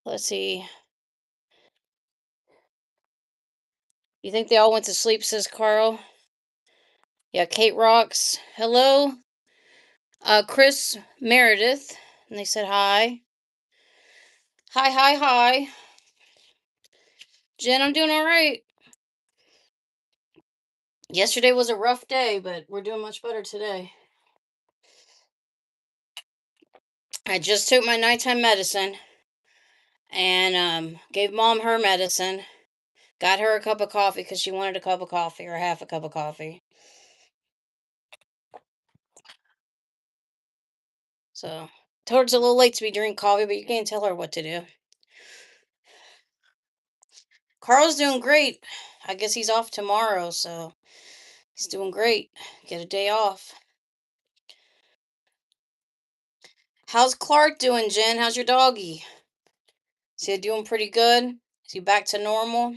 Let's see. You think they all went to sleep, says Carl? Yeah, Kate rocks. Hello, Chris Meredith. And they said hi. Hi, hi, hi. Jen, I'm doing all right. Yesterday was a rough day, but we're doing much better today. I just took my nighttime medicine and gave mom her medicine. Got her a cup of coffee because she wanted a cup of coffee or half a cup of coffee. So, told her it's a little late to be drinking coffee, but you can't tell her what to do. Carl's doing great. I guess he's off tomorrow, so he's doing great. Get a day off. How's Clark doing, Jen? How's your doggy? Is he doing pretty good? Is he back to normal?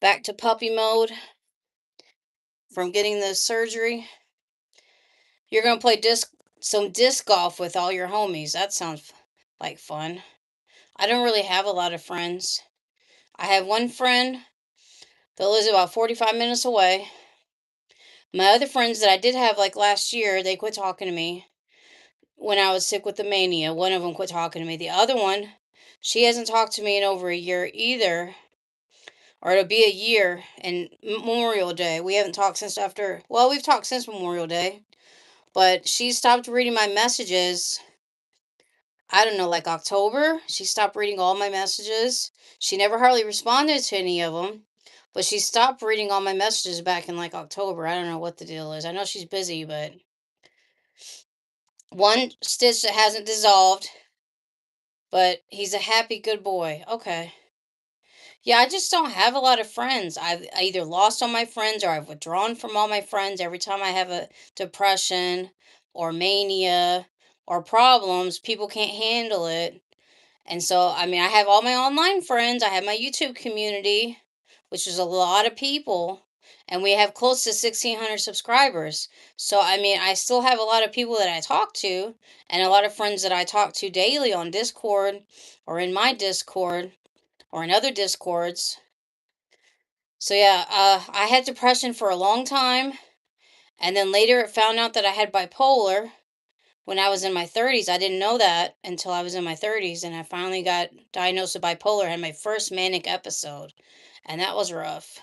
Back to puppy mode from getting the surgery? You're gonna play some disc golf with all your homies. That sounds like fun. I don't really have a lot of friends. I have one friend that lives about 45 minutes away. My other friends that I did have like last year, they quit talking to me when I was sick with the mania. One of them quit talking to me. The other one, she hasn't talked to me in over a year either, or it'll be a year and Memorial Day. We haven't talked since after, well, we've talked since Memorial Day, but she stopped reading my messages. I don't know, like October. She stopped reading all my messages. She never hardly responded to any of them, but she stopped reading all my messages back in like October. I don't know what the deal is. I know she's busy, but one stitch that hasn't dissolved, but he's a happy, good boy. Okay. Yeah, I just don't have a lot of friends. I either lost all my friends or I've withdrawn from all my friends every time I have a depression or mania or problems. People can't handle it. And so, I mean, I have all my online friends. I have my YouTube community, which is a lot of people. And we have close to 1,600 subscribers. So, I mean, I still have a lot of people that I talk to and a lot of friends that I talk to daily on Discord or in my Discord or in other Discords. So yeah, I had depression for a long time, and then later it found out that I had bipolar when I was in my 30s. I didn't know that until I was in my 30s, and I finally got diagnosed with bipolar. I had my first manic episode, and that was rough.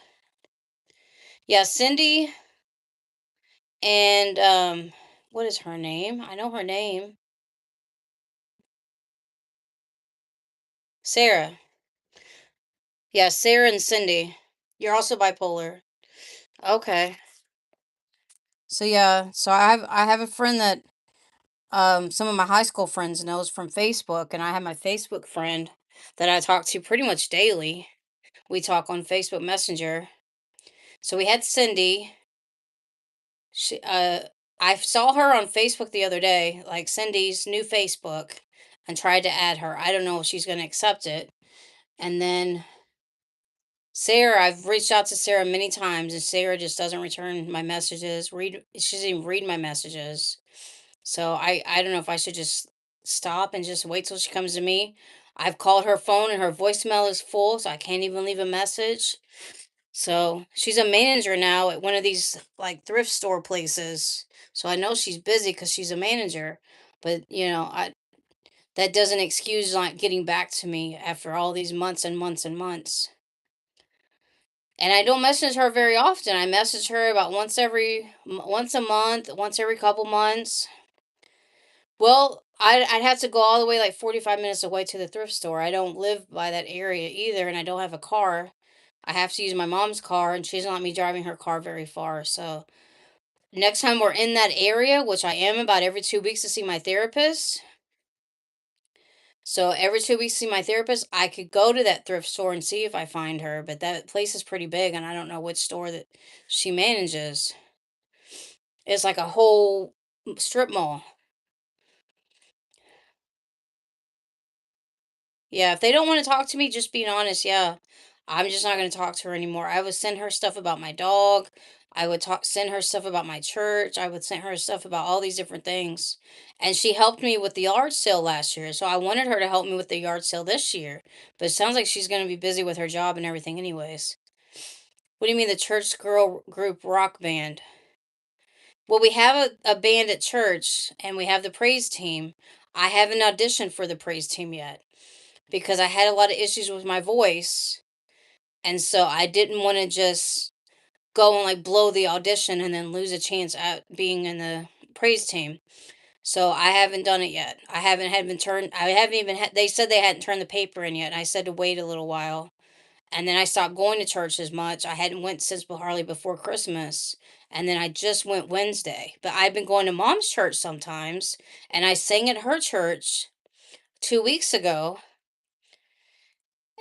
Yeah, Cindy and what is her name? I know her name. Sarah. Yeah, Sarah and Cindy. You're also bipolar. Okay. So yeah, so I have a friend that some of my high school friends knows from Facebook, and I have my Facebook friend that I talk to pretty much daily. We talk on Facebook Messenger. So we had Cindy. She I saw her on Facebook the other day, like Cindy's new Facebook, and tried to add her. I don't know if she's going to accept it. And then Sarah, I've reached out to Sarah many times, and Sarah just doesn't return my messages. She doesn't even read my messages. So I don't know if I should just stop and just wait till she comes to me. I've called her phone and her voicemail is full, so I can't even leave a message. So she's a manager now at one of these like thrift store places. So I know she's busy because she's a manager. But I that doesn't excuse not getting back to me after all these months and months and months. And I don't message her very often. I message her about once a month, once every couple months. Well, I'd have to go all the way like 45 minutes away to the thrift store. I don't live by that area either, and I don't have a car. I have to use my mom's car, and she doesn't let me driving her car very far. So next time we're in that area, which I am about every 2 weeks to see my therapist. So every 2 weeks to see my therapist, I could go to that thrift store and see if I find her. But that place is pretty big, and I don't know which store that she manages. It's like a whole strip mall. Yeah, if they don't want to talk to me, just being honest, yeah. I'm just not going to talk to her anymore. I would send her stuff about my dog. I would send her stuff about my church. I would send her stuff about all these different things. And she helped me with the yard sale last year. So I wanted her to help me with the yard sale this year. But it sounds like she's going to be busy with her job and everything, anyways. What do you mean, the church girl group rock band? Well, we have a band at church and we have the praise team. I haven't auditioned for the praise team yet because I had a lot of issues with my voice. And so I didn't want to just go and like blow the audition and then lose a chance at being in the praise team. So I haven't done it yet. I haven't had been turned. I haven't even had. They said they hadn't turned the paper in yet. And I said to wait a little while, and then I stopped going to church as much. I hadn't went since hardly before Christmas, and then I just went Wednesday. But I've been going to Mom's church sometimes, and I sang at her church 2 weeks ago,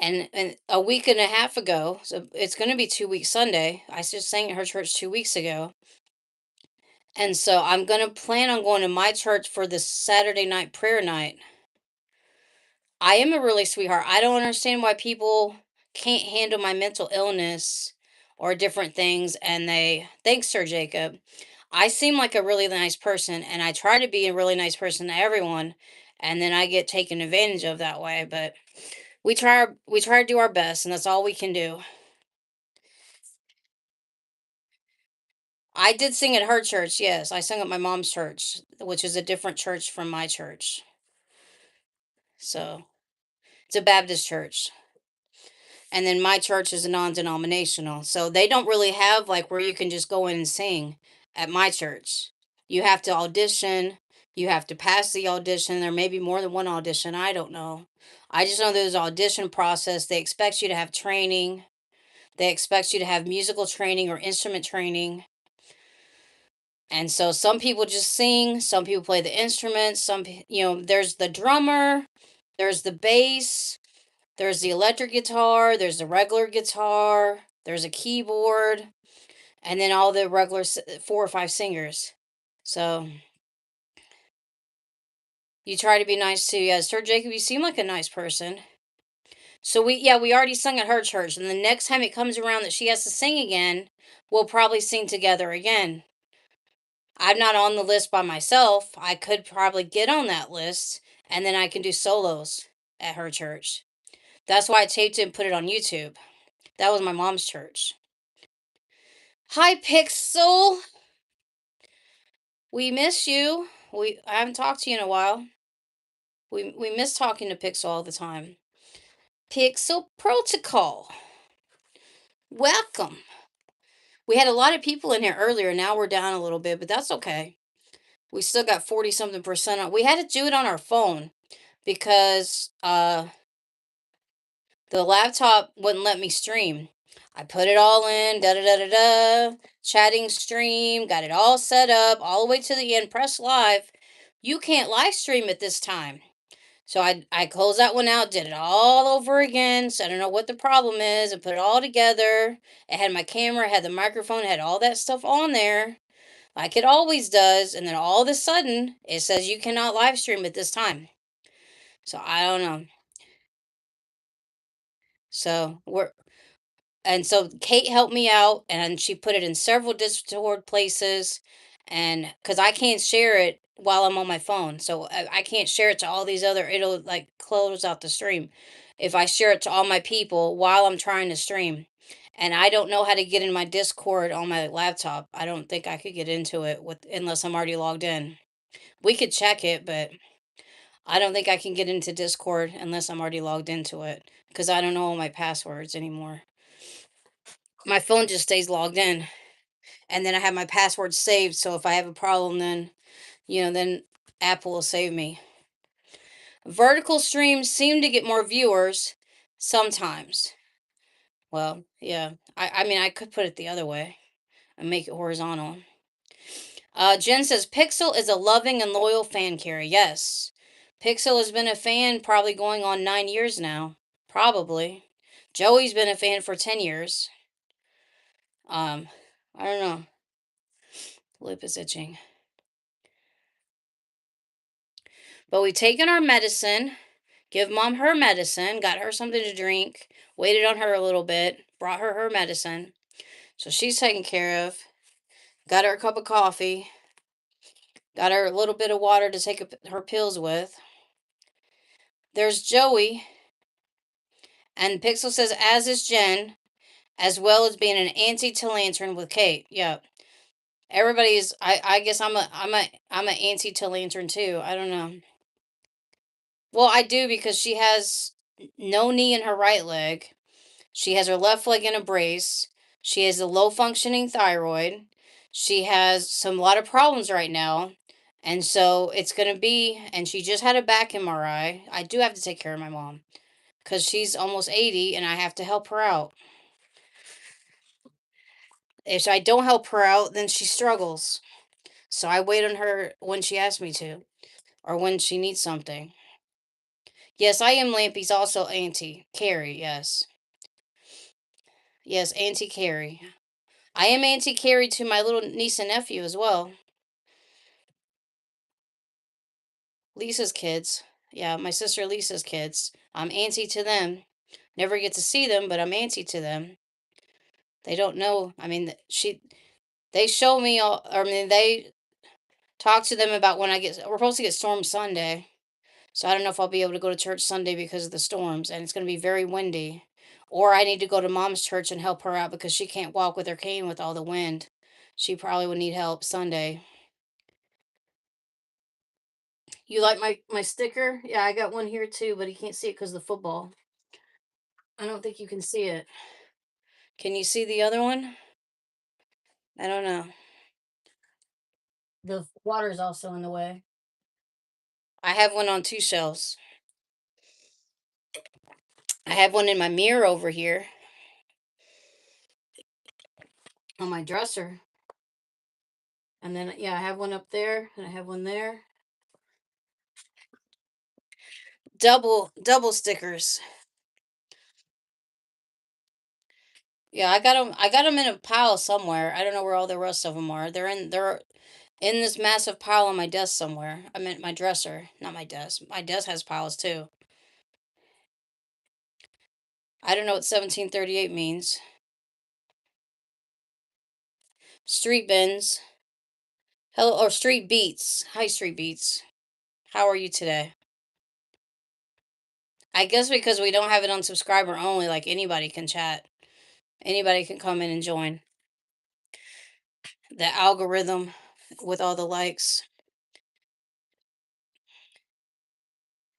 and a week and a half ago. So it's going to be 2 weeks Sunday. I just sang at her church 2 weeks ago. And so I'm going to plan on going to my church for this Saturday night prayer night. I am a really sweetheart. I don't understand why people can't handle my mental illness or different things. And thanks, Sir Jacob. I seem like a really nice person and I try to be a really nice person to everyone. And then I get taken advantage of that way. But we try to do our best and that's all we can do. I did sing at her church. Yes, I sung at my mom's church, which is a different church from my church. So it's a Baptist church. And then my church is a non-denominational. So they don't really have like where you can just go in and sing at my church. You have to audition, you have to pass the audition. There may be more than one audition, I don't know. I just know there's an audition process. They expect you to have training. They expect you to have musical training or instrument training. And so some people just sing, some people play the instruments, there's the drummer, there's the bass, there's the electric guitar, there's the regular guitar, there's a keyboard, and then all the regular four or five singers. So you try to be nice too. Yeah, Sir Jacob, you seem like a nice person. So we already sung at her church, and the next time it comes around that she has to sing again, we'll probably sing together again. I'm not on the list by myself. I could probably get on that list, and then I can do solos at her church. That's why I taped it and put it on YouTube. That was my mom's church. Hi, Pixel. We miss you. I haven't talked to you in a while. We miss talking to Pixel all the time. Pixel Protocol. Welcome. We had a lot of people in here earlier. Now we're down a little bit, but that's okay. We still got 40 something percent on. We had to do it on our phone because the laptop wouldn't let me stream. I put it all in, da da da da da, chatting stream, got it all set up, all the way to the end, press live. You can't live stream at this time. So I closed that one out, did it all over again. So I don't know what the problem is, and put it all together. It had my camera, it had the microphone, it had all that stuff on there, like it always does. And then all of a sudden, it says you cannot live stream at this time. So I don't know. So Kate helped me out and she put it in several Discord places, and because I can't share it while I'm on my phone. So I can't share it to all these other, it'll like close out the stream if I share it to all my people while I'm trying to stream. And I don't know how to get in my Discord on my laptop. I don't think I could get into it unless I'm already logged in. We could check it, but I don't think I can get into Discord unless I'm already logged into it because I don't know all my passwords anymore. My phone just stays logged in, and then I have my password saved, so if I have a problem, then Apple will save me. Vertical streams seem to get more viewers sometimes. Well, yeah. I mean, I could put it the other way and make it horizontal. Jen says Pixel is a loving and loyal fan, Carrie. Yes. Pixel has been a fan probably going on 9 years now. Probably. Joey's been a fan for 10 years. I don't know. Lip is itching. But we taken our medicine, give mom her medicine, got her something to drink, waited on her a little bit, brought her medicine. So she's taken care of. Got her a cup of coffee. Got her a little bit of water to take her pills with. There's Joey, and Pixel says, as is Jen, as well as being an auntie to Lantern with Kate. Yeah, everybody's. I guess I'm a auntie to Lantern too. I don't know. Well, I do because she has no knee in her right leg. She has her left leg in a brace. She has a low functioning thyroid. She has some lot of problems right now. And so it's going to be, and she just had a back MRI. I do have to take care of my mom because she's almost 80 and I have to help her out. If I don't help her out, then she struggles. So I wait on her when she asks me to or when she needs something. Yes, I am Lampy's also Auntie Carrie. Yes. Yes, Auntie Carrie. I am Auntie Carrie to my little niece and nephew as well. Lisa's kids. Yeah, my sister Lisa's kids. I'm auntie to them. Never get to see them, but I'm auntie to them. They don't know. I mean, they show me all, I mean, they talk to them about when we're supposed to get storm Sunday. So I don't know if I'll be able to go to church Sunday because of the storms and it's going to be very windy. Or I need to go to mom's church and help her out because she can't walk with her cane with all the wind. She probably would need help Sunday. You like my sticker? Yeah, I got one here too, but he can't see it because of the football. I don't think you can see it. Can you see the other one? I don't know. The water is also in the way. I have one on two shelves. I have one in my mirror over here on my dresser. And then, yeah, I have one up there and I have one there. Double stickers. Yeah, I got them in a pile somewhere. I don't know where all the rest of them are. They're in this massive pile on my desk somewhere. I meant my dresser, not my desk. My desk has piles too. I don't know what 1738 means. Street bins. Hello, or street beats. Hi, street beats. How are you today? I guess because we don't have it on subscriber only, like anybody can chat. Anybody can come in and join. The algorithm with all the likes.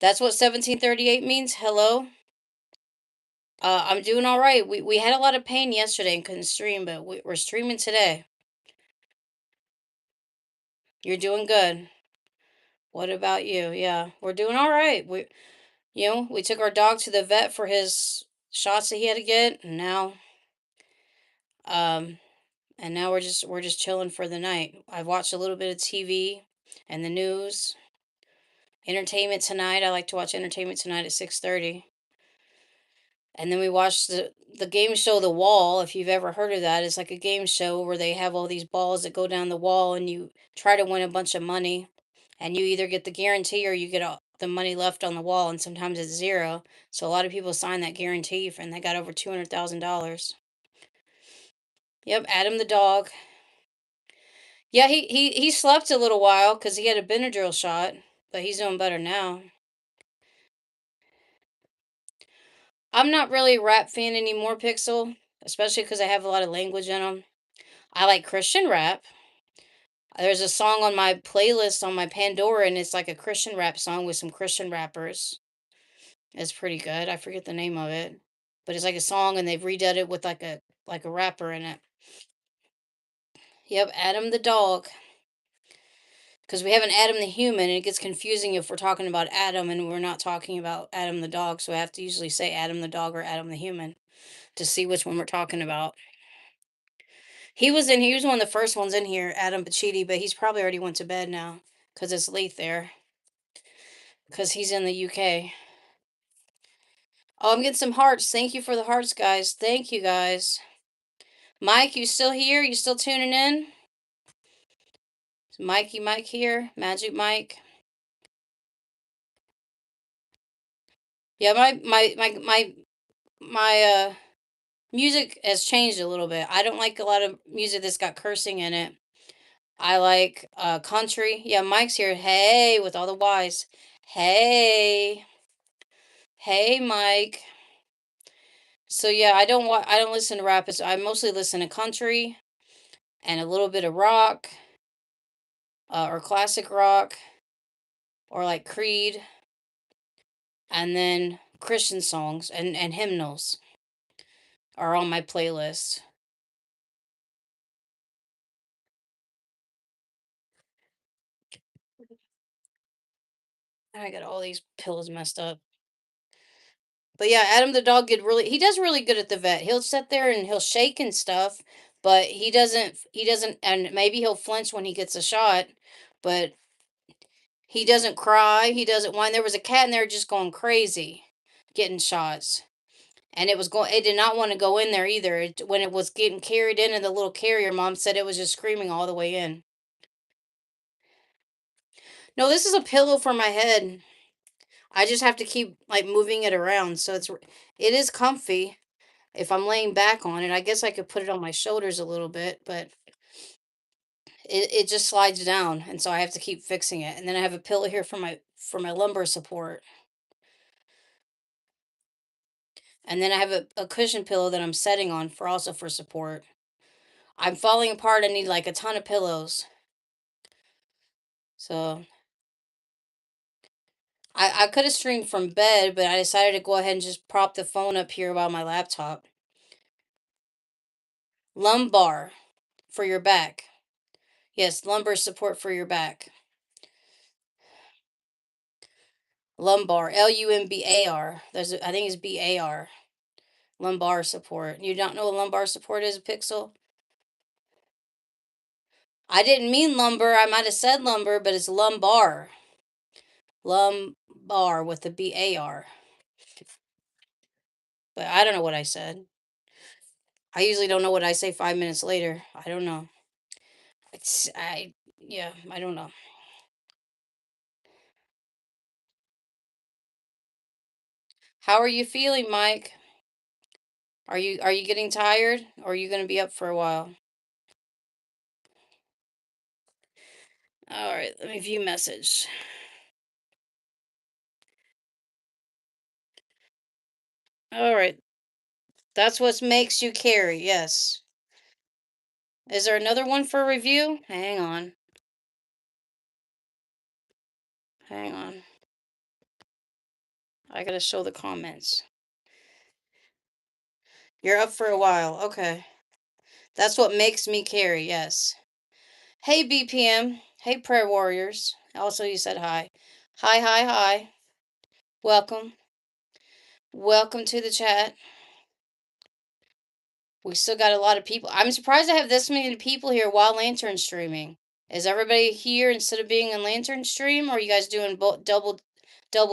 That's what 1738 means. Hello. I'm doing all right. We had a lot of pain yesterday and couldn't stream, but we're streaming today. You're doing good. What about you? Yeah, we're doing all right. We took our dog to the vet for his shots that he had to get, um and now we're just chilling for the night. I've watched a little bit of TV and the news. Entertainment Tonight. I like to watch Entertainment Tonight at 6:30. And then we watched the game show The Wall, if you've ever heard of that. It's like a game show where they have all these balls that go down the wall and you try to win a bunch of money and you either get the guarantee or you get the money left on the wall and sometimes it's zero. So a lot of people sign that guarantee and they got over $200,000. Yep, Adam the dog. Yeah, he slept a little while cuz he had a Benadryl shot, but he's doing better now. I'm not really a rap fan anymore, Pixel, especially because I have a lot of language in them. I like Christian rap. There's a song on my playlist on my Pandora, and it's like a Christian rap song with some Christian rappers. It's pretty good. I forget the name of it, but it's like a song, and they've redone it with like a rapper in it. Yep, Adam the dog. Because we have an Adam the human, and it gets confusing if we're talking about Adam and we're not talking about Adam the dog. So I have to usually say Adam the dog or Adam the human to see which one we're talking about. He was one of the first ones in here, Adam Pacitti, but he's probably already went to bed now because it's late there. Because he's in the UK. Oh, I'm getting some hearts. Thank you for the hearts, guys. Thank you, guys. Mike, you still here? You still tuning in? Is Mikey Mike here? Magic Mike. Yeah, my music has changed a little bit. I don't like a lot of music that's got cursing in it. I like country. Yeah, Mike's here. Hey, with all the Y's. Hey. Hey, Mike. So yeah, I don't listen to rap. I mostly listen to country and a little bit of rock, or classic rock, or like Creed, and then Christian songs and hymnals are on my playlist. I got all these pills messed up. But yeah, Adam the dog he does really good at the vet. He'll sit there and he'll shake and stuff, but he doesn't, and maybe he'll flinch when he gets a shot, but he doesn't cry, he doesn't whine. There was a cat in there just going crazy getting shots. And it did not want to go in there either. When it was getting carried into the little carrier, mom said it was just screaming all the way in. No, this is a pillow for my head. I just have to keep like moving it around, so it is comfy if I'm laying back on it. I guess I could put it on my shoulders a little bit, but it just slides down, and so I have to keep fixing it. And then I have a pillow here for my lumbar support. And then I have a cushion pillow that I'm setting on for also for support. I'm falling apart. I need like a ton of pillows. So I could have streamed from bed, but I decided to go ahead and just prop the phone up here while my laptop. Lumbar for your back. Yes, lumbar support for your back. Lumbar. LUMBAR. I think it's BAR. Lumbar support. You don't know what lumbar support is, Pixel? I didn't mean lumber. I might have said lumber, but it's lumbar. Lumbar with the BAR. But I don't know what I said. I usually don't know what I say 5 minutes later. I don't know. Yeah, I don't know. How are you feeling, Mike? Are you getting tired, or are you going to be up for a while? All right, let me view message. All right, that's what makes you carry. Yes. Is there another one for review? Hang on. Hang on. I got to show the comments. You're up for a while. Okay. That's what makes me carry. Yes. Hey BPM. Hey prayer warriors. Also you said hi. Hi, hi, hi. Welcome. Welcome to the chat. We still got a lot of people. I'm surprised I have this many people here while lantern streaming. Is everybody here instead of being in lantern stream, or are you guys doing double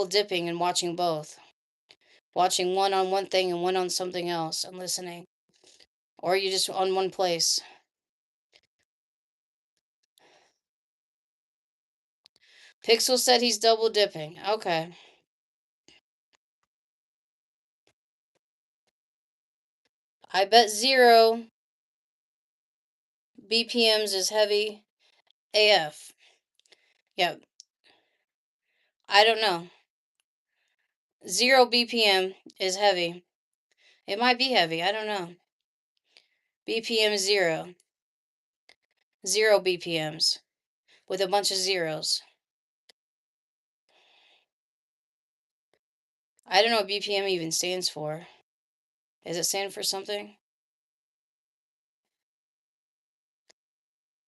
dipping and watching both? Watching one on one thing and one on something else and listening, or are you just on one place? Pixel said he's double dipping. Okay. I bet 0 BPMs is heavy AF. Yeah, I don't know. 0 BPM is heavy. It might be heavy. I don't know. BPM 0. 0 BPMs with a bunch of zeros. I don't know what BPM even stands for. Does it stand for something?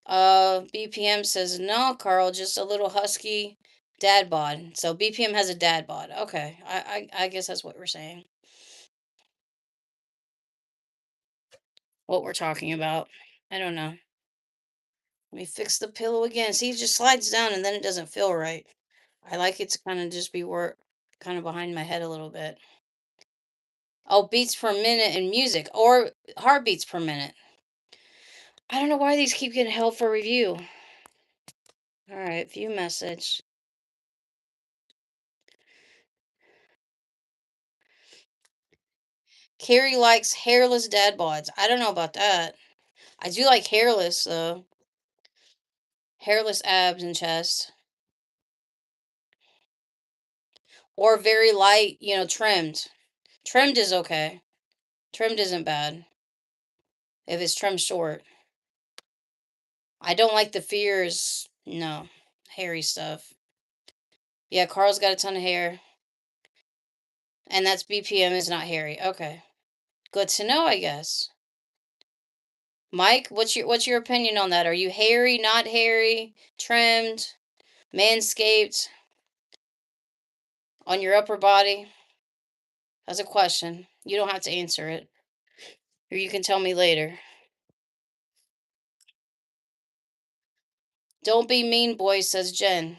BPM says no, Carl, just a little husky dad bod. So BPM has a dad bod. Okay, I guess that's what we're saying. What we're talking about. I don't know. Let me fix the pillow again. See, it just slides down and then it doesn't feel right. I like it to kind of just be kind of behind my head a little bit. Oh, beats per minute in music or heartbeats per minute. I don't know why these keep getting held for review. All right, view message. Carrie likes hairless dad bods. I don't know about that. I do like hairless though. Hairless abs and chest. Or very light, trimmed. Trimmed is okay. Trimmed isn't bad if it's trimmed short. I don't like the fears. No, hairy stuff. Yeah, Carl's got a ton of hair, and that's BPM is not hairy. Okay, good to know, I guess. Mike, what's your opinion on that? Are you hairy, not hairy, trimmed, manscaped on your upper body? That's a question. You don't have to answer it, or you can tell me later. Don't be mean, boy, says Jen.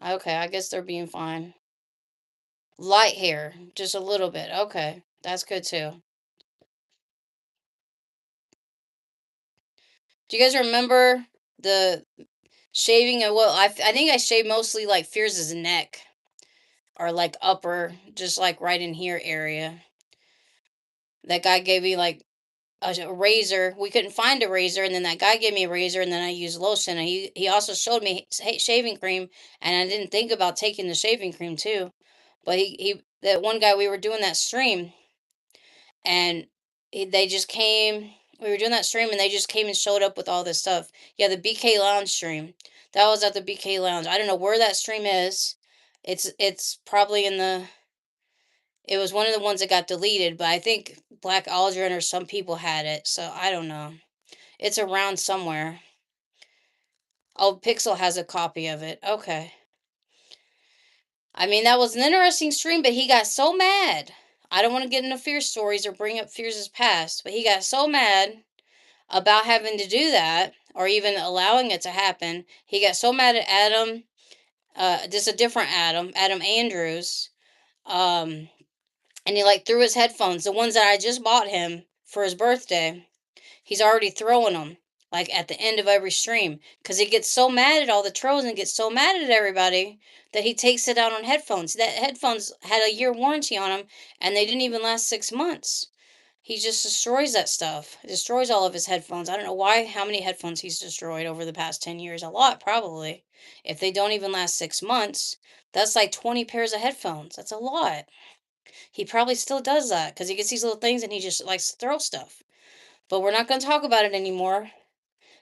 Okay, I guess they're being fine. Light hair, just a little bit. Okay, that's good too. Do you guys remember the shaving? Well, I think I shaved mostly like Fears' neck or like upper, just like right in here area. That guy gave me like a razor. We couldn't find a razor, and then that guy gave me a razor, and then I used lotion. And he also showed me shaving cream, and I didn't think about taking the shaving cream too. But he that one guy we were doing that stream, and they just came. We were doing that stream, and they just came and showed up with all this stuff. Yeah, the BK Lounge stream. That was at the BK Lounge. I don't know where that stream is. It's probably in the. It was one of the ones that got deleted, but I think Black Aldrin or some people had it, so I don't know. It's around somewhere. Oh, Pixel has a copy of it. Okay. I mean, that was an interesting stream, but he got so mad. I don't want to get into fear stories or bring up Fears' past, but he got so mad about having to do that or even allowing it to happen. He got so mad at Adam, just a different Adam, Adam Andrews, um, and he like threw his headphones, the ones that I just bought him for his birthday. He's already throwing them like at the end of every stream because he gets so mad at all the trolls and gets so mad at everybody that he takes it out on headphones. That headphones had a year warranty on them and they didn't even last 6 months. He just destroys that stuff. Destroys all of his headphones. I don't know why, how many headphones he's destroyed over the past 10 years. A lot, probably. If they don't even last 6 months, that's like 20 pairs of headphones. That's a lot. He probably still does that because he gets these little things and he just likes to throw stuff. But we're not going to talk about it anymore.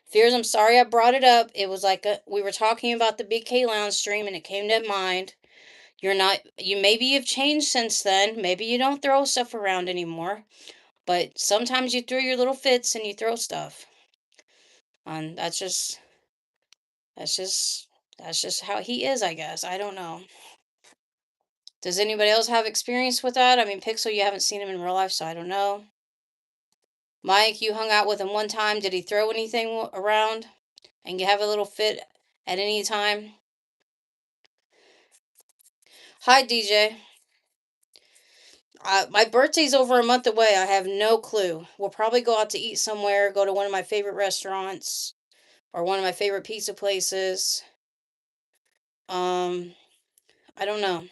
Fears, I'm sorry I brought it up. It was like we were talking about the BK Lounge stream and it came to mind. You're not, you maybe you've changed since then. Maybe you don't throw stuff around anymore. But sometimes you throw your little fits and you throw stuff. And that's just, that's just how he is, I guess. I don't know. Does anybody else have experience with that? I mean, Pixel, you haven't seen him in real life, so I don't know. Mike, you hung out with him one time. Did he throw anything around? And you have a little fit at any time? Hi, DJ. My birthday's over a month away. I have no clue. We'll probably go out to eat somewhere, go to one of my favorite restaurants or one of my favorite pizza places. Um, I don't know.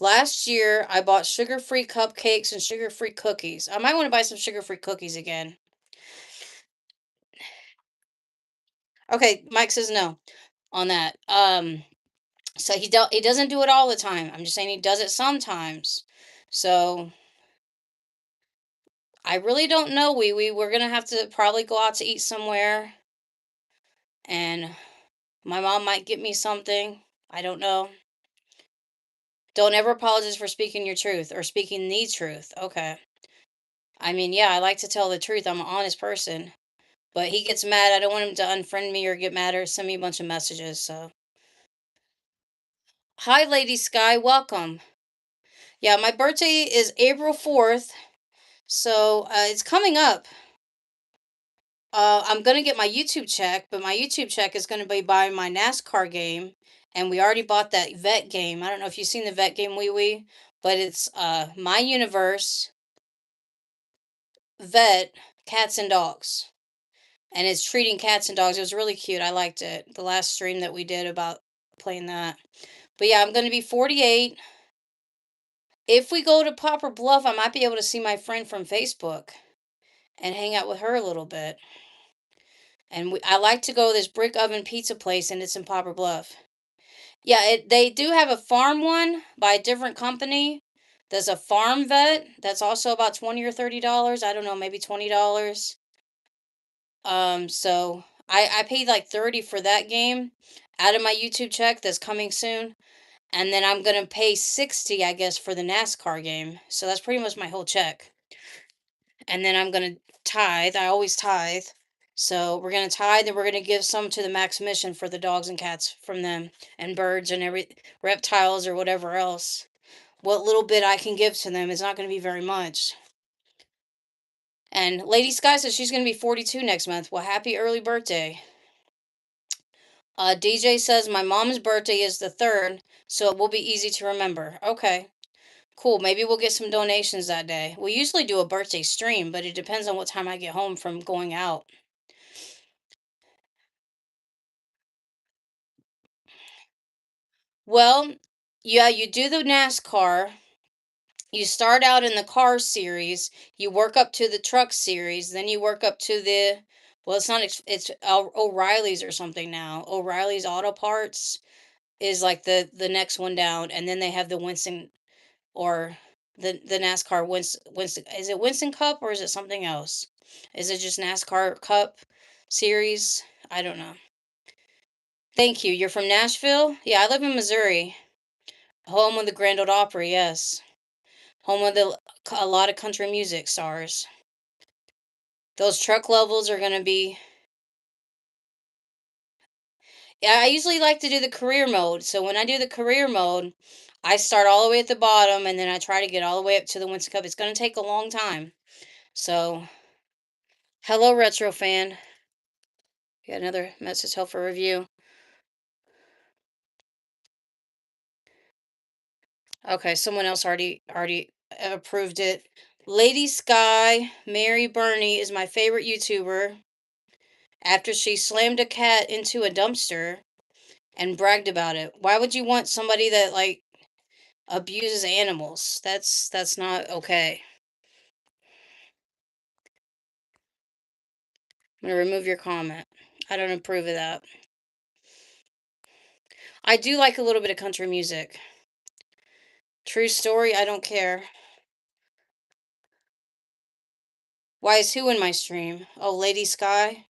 Last year, I bought sugar-free cupcakes and sugar-free cookies. I might want to buy some sugar-free cookies again. Okay, Mike says no on that. So he doesn't do it all the time. I'm just saying he does it sometimes. So I really don't know. We're gonna have to probably go out to eat somewhere, and my mom might get me something. I don't know. Don't ever apologize for speaking your truth or speaking the truth. Okay. I mean, yeah, I like to tell the truth. I'm an honest person. But he gets mad. I don't want him to unfriend me or get mad or send me a bunch of messages. So, hi, Lady Sky. Welcome. Yeah, my birthday is April 4th. So, it's coming up. I'm going to get my YouTube check, but my YouTube check is going to be buying my NASCAR game. And we already bought that vet game. I don't know if you've seen the vet game, Wee Wee, but it's My Universe Vet Cats and Dogs. And it's treating cats and dogs. It was really cute. I liked it. The last stream that we did about playing that. But yeah, I'm going to be 48. If we go to Popper Bluff, I might be able to see my friend from Facebook. and hang out with her a little bit. And I like to go to this brick oven pizza place, and it's in Poplar Bluff. Yeah, they do have a farm one by a different company. There's a farm vet that's also about 20 or $30. I don't know, maybe $20. So I paid like 30 for that game out of my YouTube check that's coming soon. And then I'm gonna pay 60, I guess, for the NASCAR game. So that's pretty much my whole check. And then I'm gonna tithe. I always tithe. So we're gonna tithe, and we're gonna give some to the Max Mission for the dogs and cats from them, and birds and every reptiles or whatever else. What little bit I can give to them is not gonna be very much. And Lady Sky says she's gonna be 42 next month. Well, happy early birthday. DJ says my mom's birthday is the 3rd, so it will be easy to remember. Okay, cool. Maybe we'll get some donations that day. We usually do a birthday stream, but it depends on what time I get home from going out. Well, yeah, you do the NASCAR. You start out in the car series, you work up to the truck series, then you work up to the, well, it's not it's O'Reilly's or something now. O'Reilly's Auto Parts is like the next one down, and then they have the Winston, or the NASCAR Winston, is it Winston Cup or is it something else? Is it just NASCAR Cup series? I don't know. Thank you. You're from Nashville? Yeah, I live in Missouri. Home of the Grand Ole Opry, yes. Home of a lot of country music stars. Those truck levels are going to be. Yeah, I usually like to do the career mode. So when I do the career mode, I start all the way at the bottom, and then I try to get all the way up to the Winston Cup. It's going to take a long time. So, hello, Retro Fan. Got another message help for review. Okay, someone else already approved it. Lady Sky Mary Burney is my favorite YouTuber. After she slammed a cat into a dumpster and bragged about it. Why would you want somebody that like abuses animals? That's not okay. I'm gonna remove your comment. I don't approve of that. I do like a little bit of country music. True story, I don't care. Why is who in my stream? Oh, Lady Sky?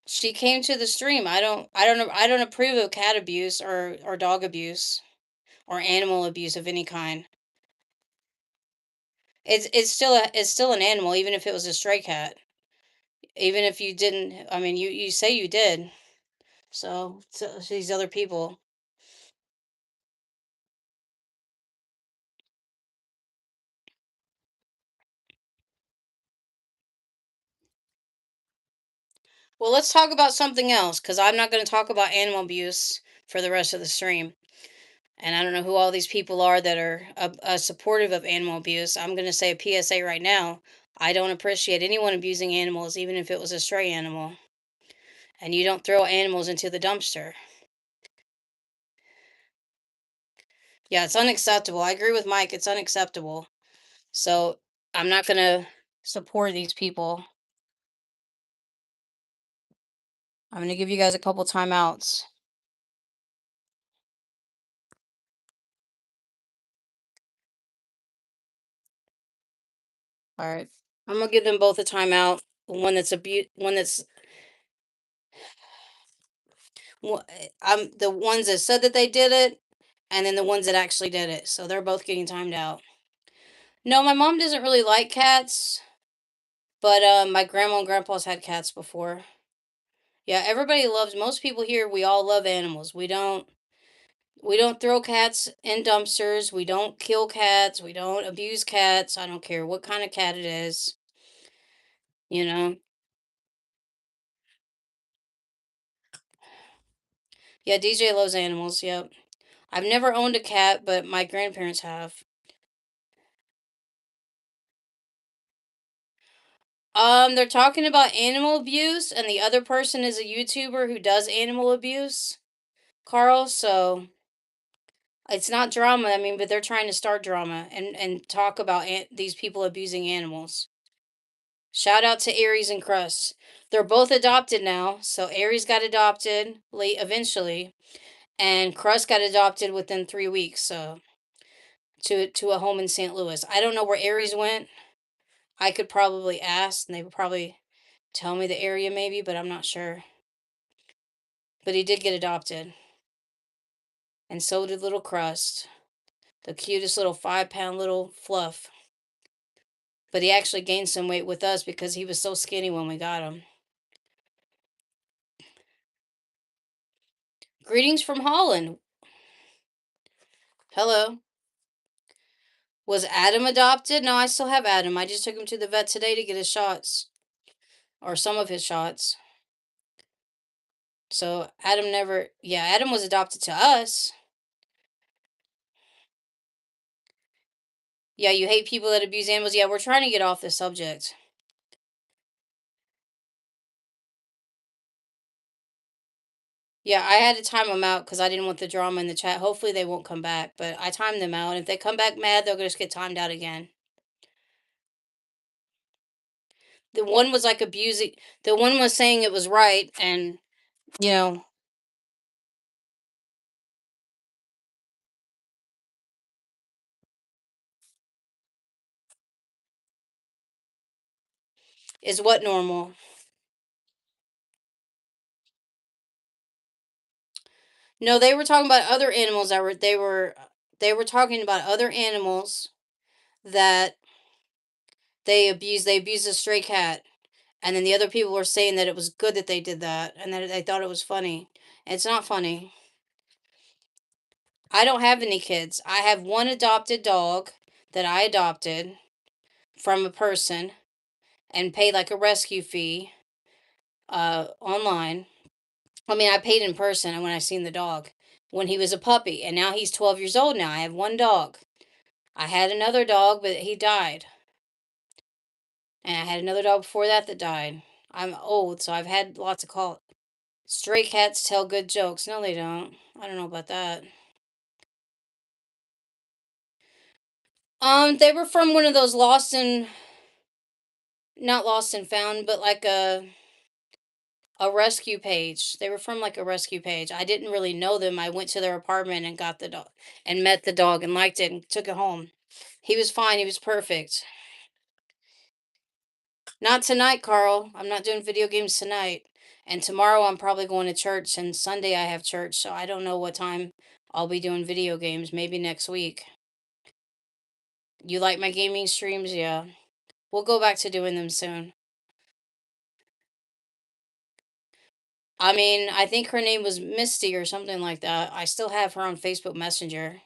She came to the stream. I don't approve of cat abuse or dog abuse or animal abuse of any kind. It's still an animal, even if it was a stray cat. Even if you didn't, I mean, you say you did. So these other people. Well, let's talk about something else, because I'm not going to talk about animal abuse for the rest of the stream. And I don't know who all these people are that are supportive of animal abuse. I'm going to say a PSA right now. I don't appreciate anyone abusing animals, even if it was a stray animal. And you don't throw animals into the dumpster. Yeah, it's unacceptable. I agree with Mike. It's unacceptable. So I'm not going to support these people. I'm going to give you guys a couple timeouts. All right. I'm going to give them both a timeout. One that's the ones that said that they did it, and then the ones that actually did it. So they're both getting timed out. No, my mom doesn't really like cats, but my grandma and grandpa's had cats before. Yeah, everybody loves. Most people here, we all love animals. We don't throw cats in dumpsters. We don't kill cats. We don't abuse cats. I don't care what kind of cat it is. You know. Yeah, DJ loves animals. Yep. I've never owned a cat, but my grandparents have. They're talking about animal abuse, and the other person is a YouTuber who does animal abuse, Carl. So It's not drama. I mean, but they're trying to start drama and talk about these people abusing animals. Shout out to Aries and Crust. They're both adopted now. So Aries got adopted late eventually, and Crust got adopted within 3 weeks. So to a home in St. Louis. I don't know where Aries went. I could probably ask, and they would probably tell me the area maybe, but I'm not sure. But he did get adopted, and so did little Crust, the cutest little 5 pound little fluff. But he actually gained some weight with us because he was so skinny when we got him. Greetings from Holland. Hello. Was Adam adopted? No, I still have Adam. I just took him to the vet today to get his shots, or some of his shots. So Adam never, yeah, Adam was adopted to us. Yeah, you hate people that abuse animals. Yeah, we're trying to get off this subject. Yeah, I had to time them out because I didn't want the drama in the chat. Hopefully they won't come back, but I timed them out. If they come back mad, they'll just get timed out again. The one was like abusing. The one was saying it was right, and you know, is what normal. No, they were talking about other animals that were they were talking about other animals that they abused. They abused a stray cat, and then the other people were saying that it was good that they did that, and that they thought it was funny. It's not funny. I don't have any kids. I have one adopted dog that I adopted from a person and paid like a rescue fee online. I mean, I paid in person when I seen the dog when he was a puppy, and now he's 12 years old now. I have one dog. I had another dog, but he died. And I had another dog before that that died. I'm old, so I've had lots of calls. Stray cats tell good jokes. No, they don't. I don't know about that. They were from one of those lost and not lost and found, but like a rescue page. They were from like a rescue page. I didn't really know them. I went to their apartment and got the dog and met the dog and liked it and took it home. He was fine. He was perfect. Not tonight, Carl. I'm not doing video games tonight. And tomorrow I'm probably going to church, and Sunday I have church, so I don't know what time I'll be doing video games. Maybe next week. You like my gaming streams? Yeah. We'll go back to doing them soon. I mean, I think her name was Misty or something like that. I still have her on Facebook Messenger.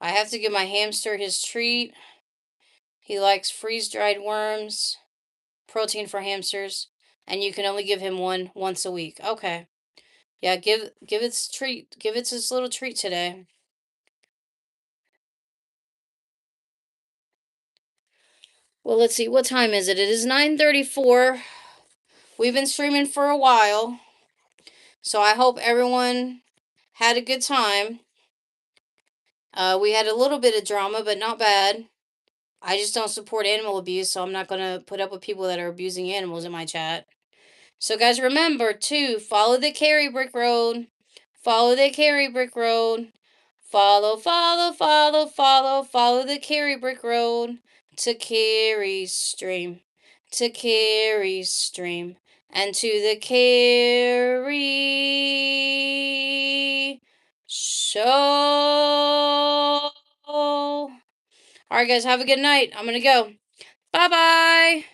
I have to give my hamster his treat. He likes freeze-dried worms, protein for hamsters, and you can only give him one once a week. Okay. Yeah, give its treat. Give it its little treat today. Well, let's see. What time is it? It is 9:34. We've been streaming for a while. So I hope everyone had a good time. We had a little bit of drama, but not bad. I just don't support animal abuse, so I'm not going to put up with people that are abusing animals in my chat. So, guys, remember to follow the Carry Brick Road. Follow the Carry Brick Road. Follow the Carry Brick Road to Carry Stream. To Carry Stream. And to the Carry Show. Alright, guys, have a good night. I'm going to go. Bye bye.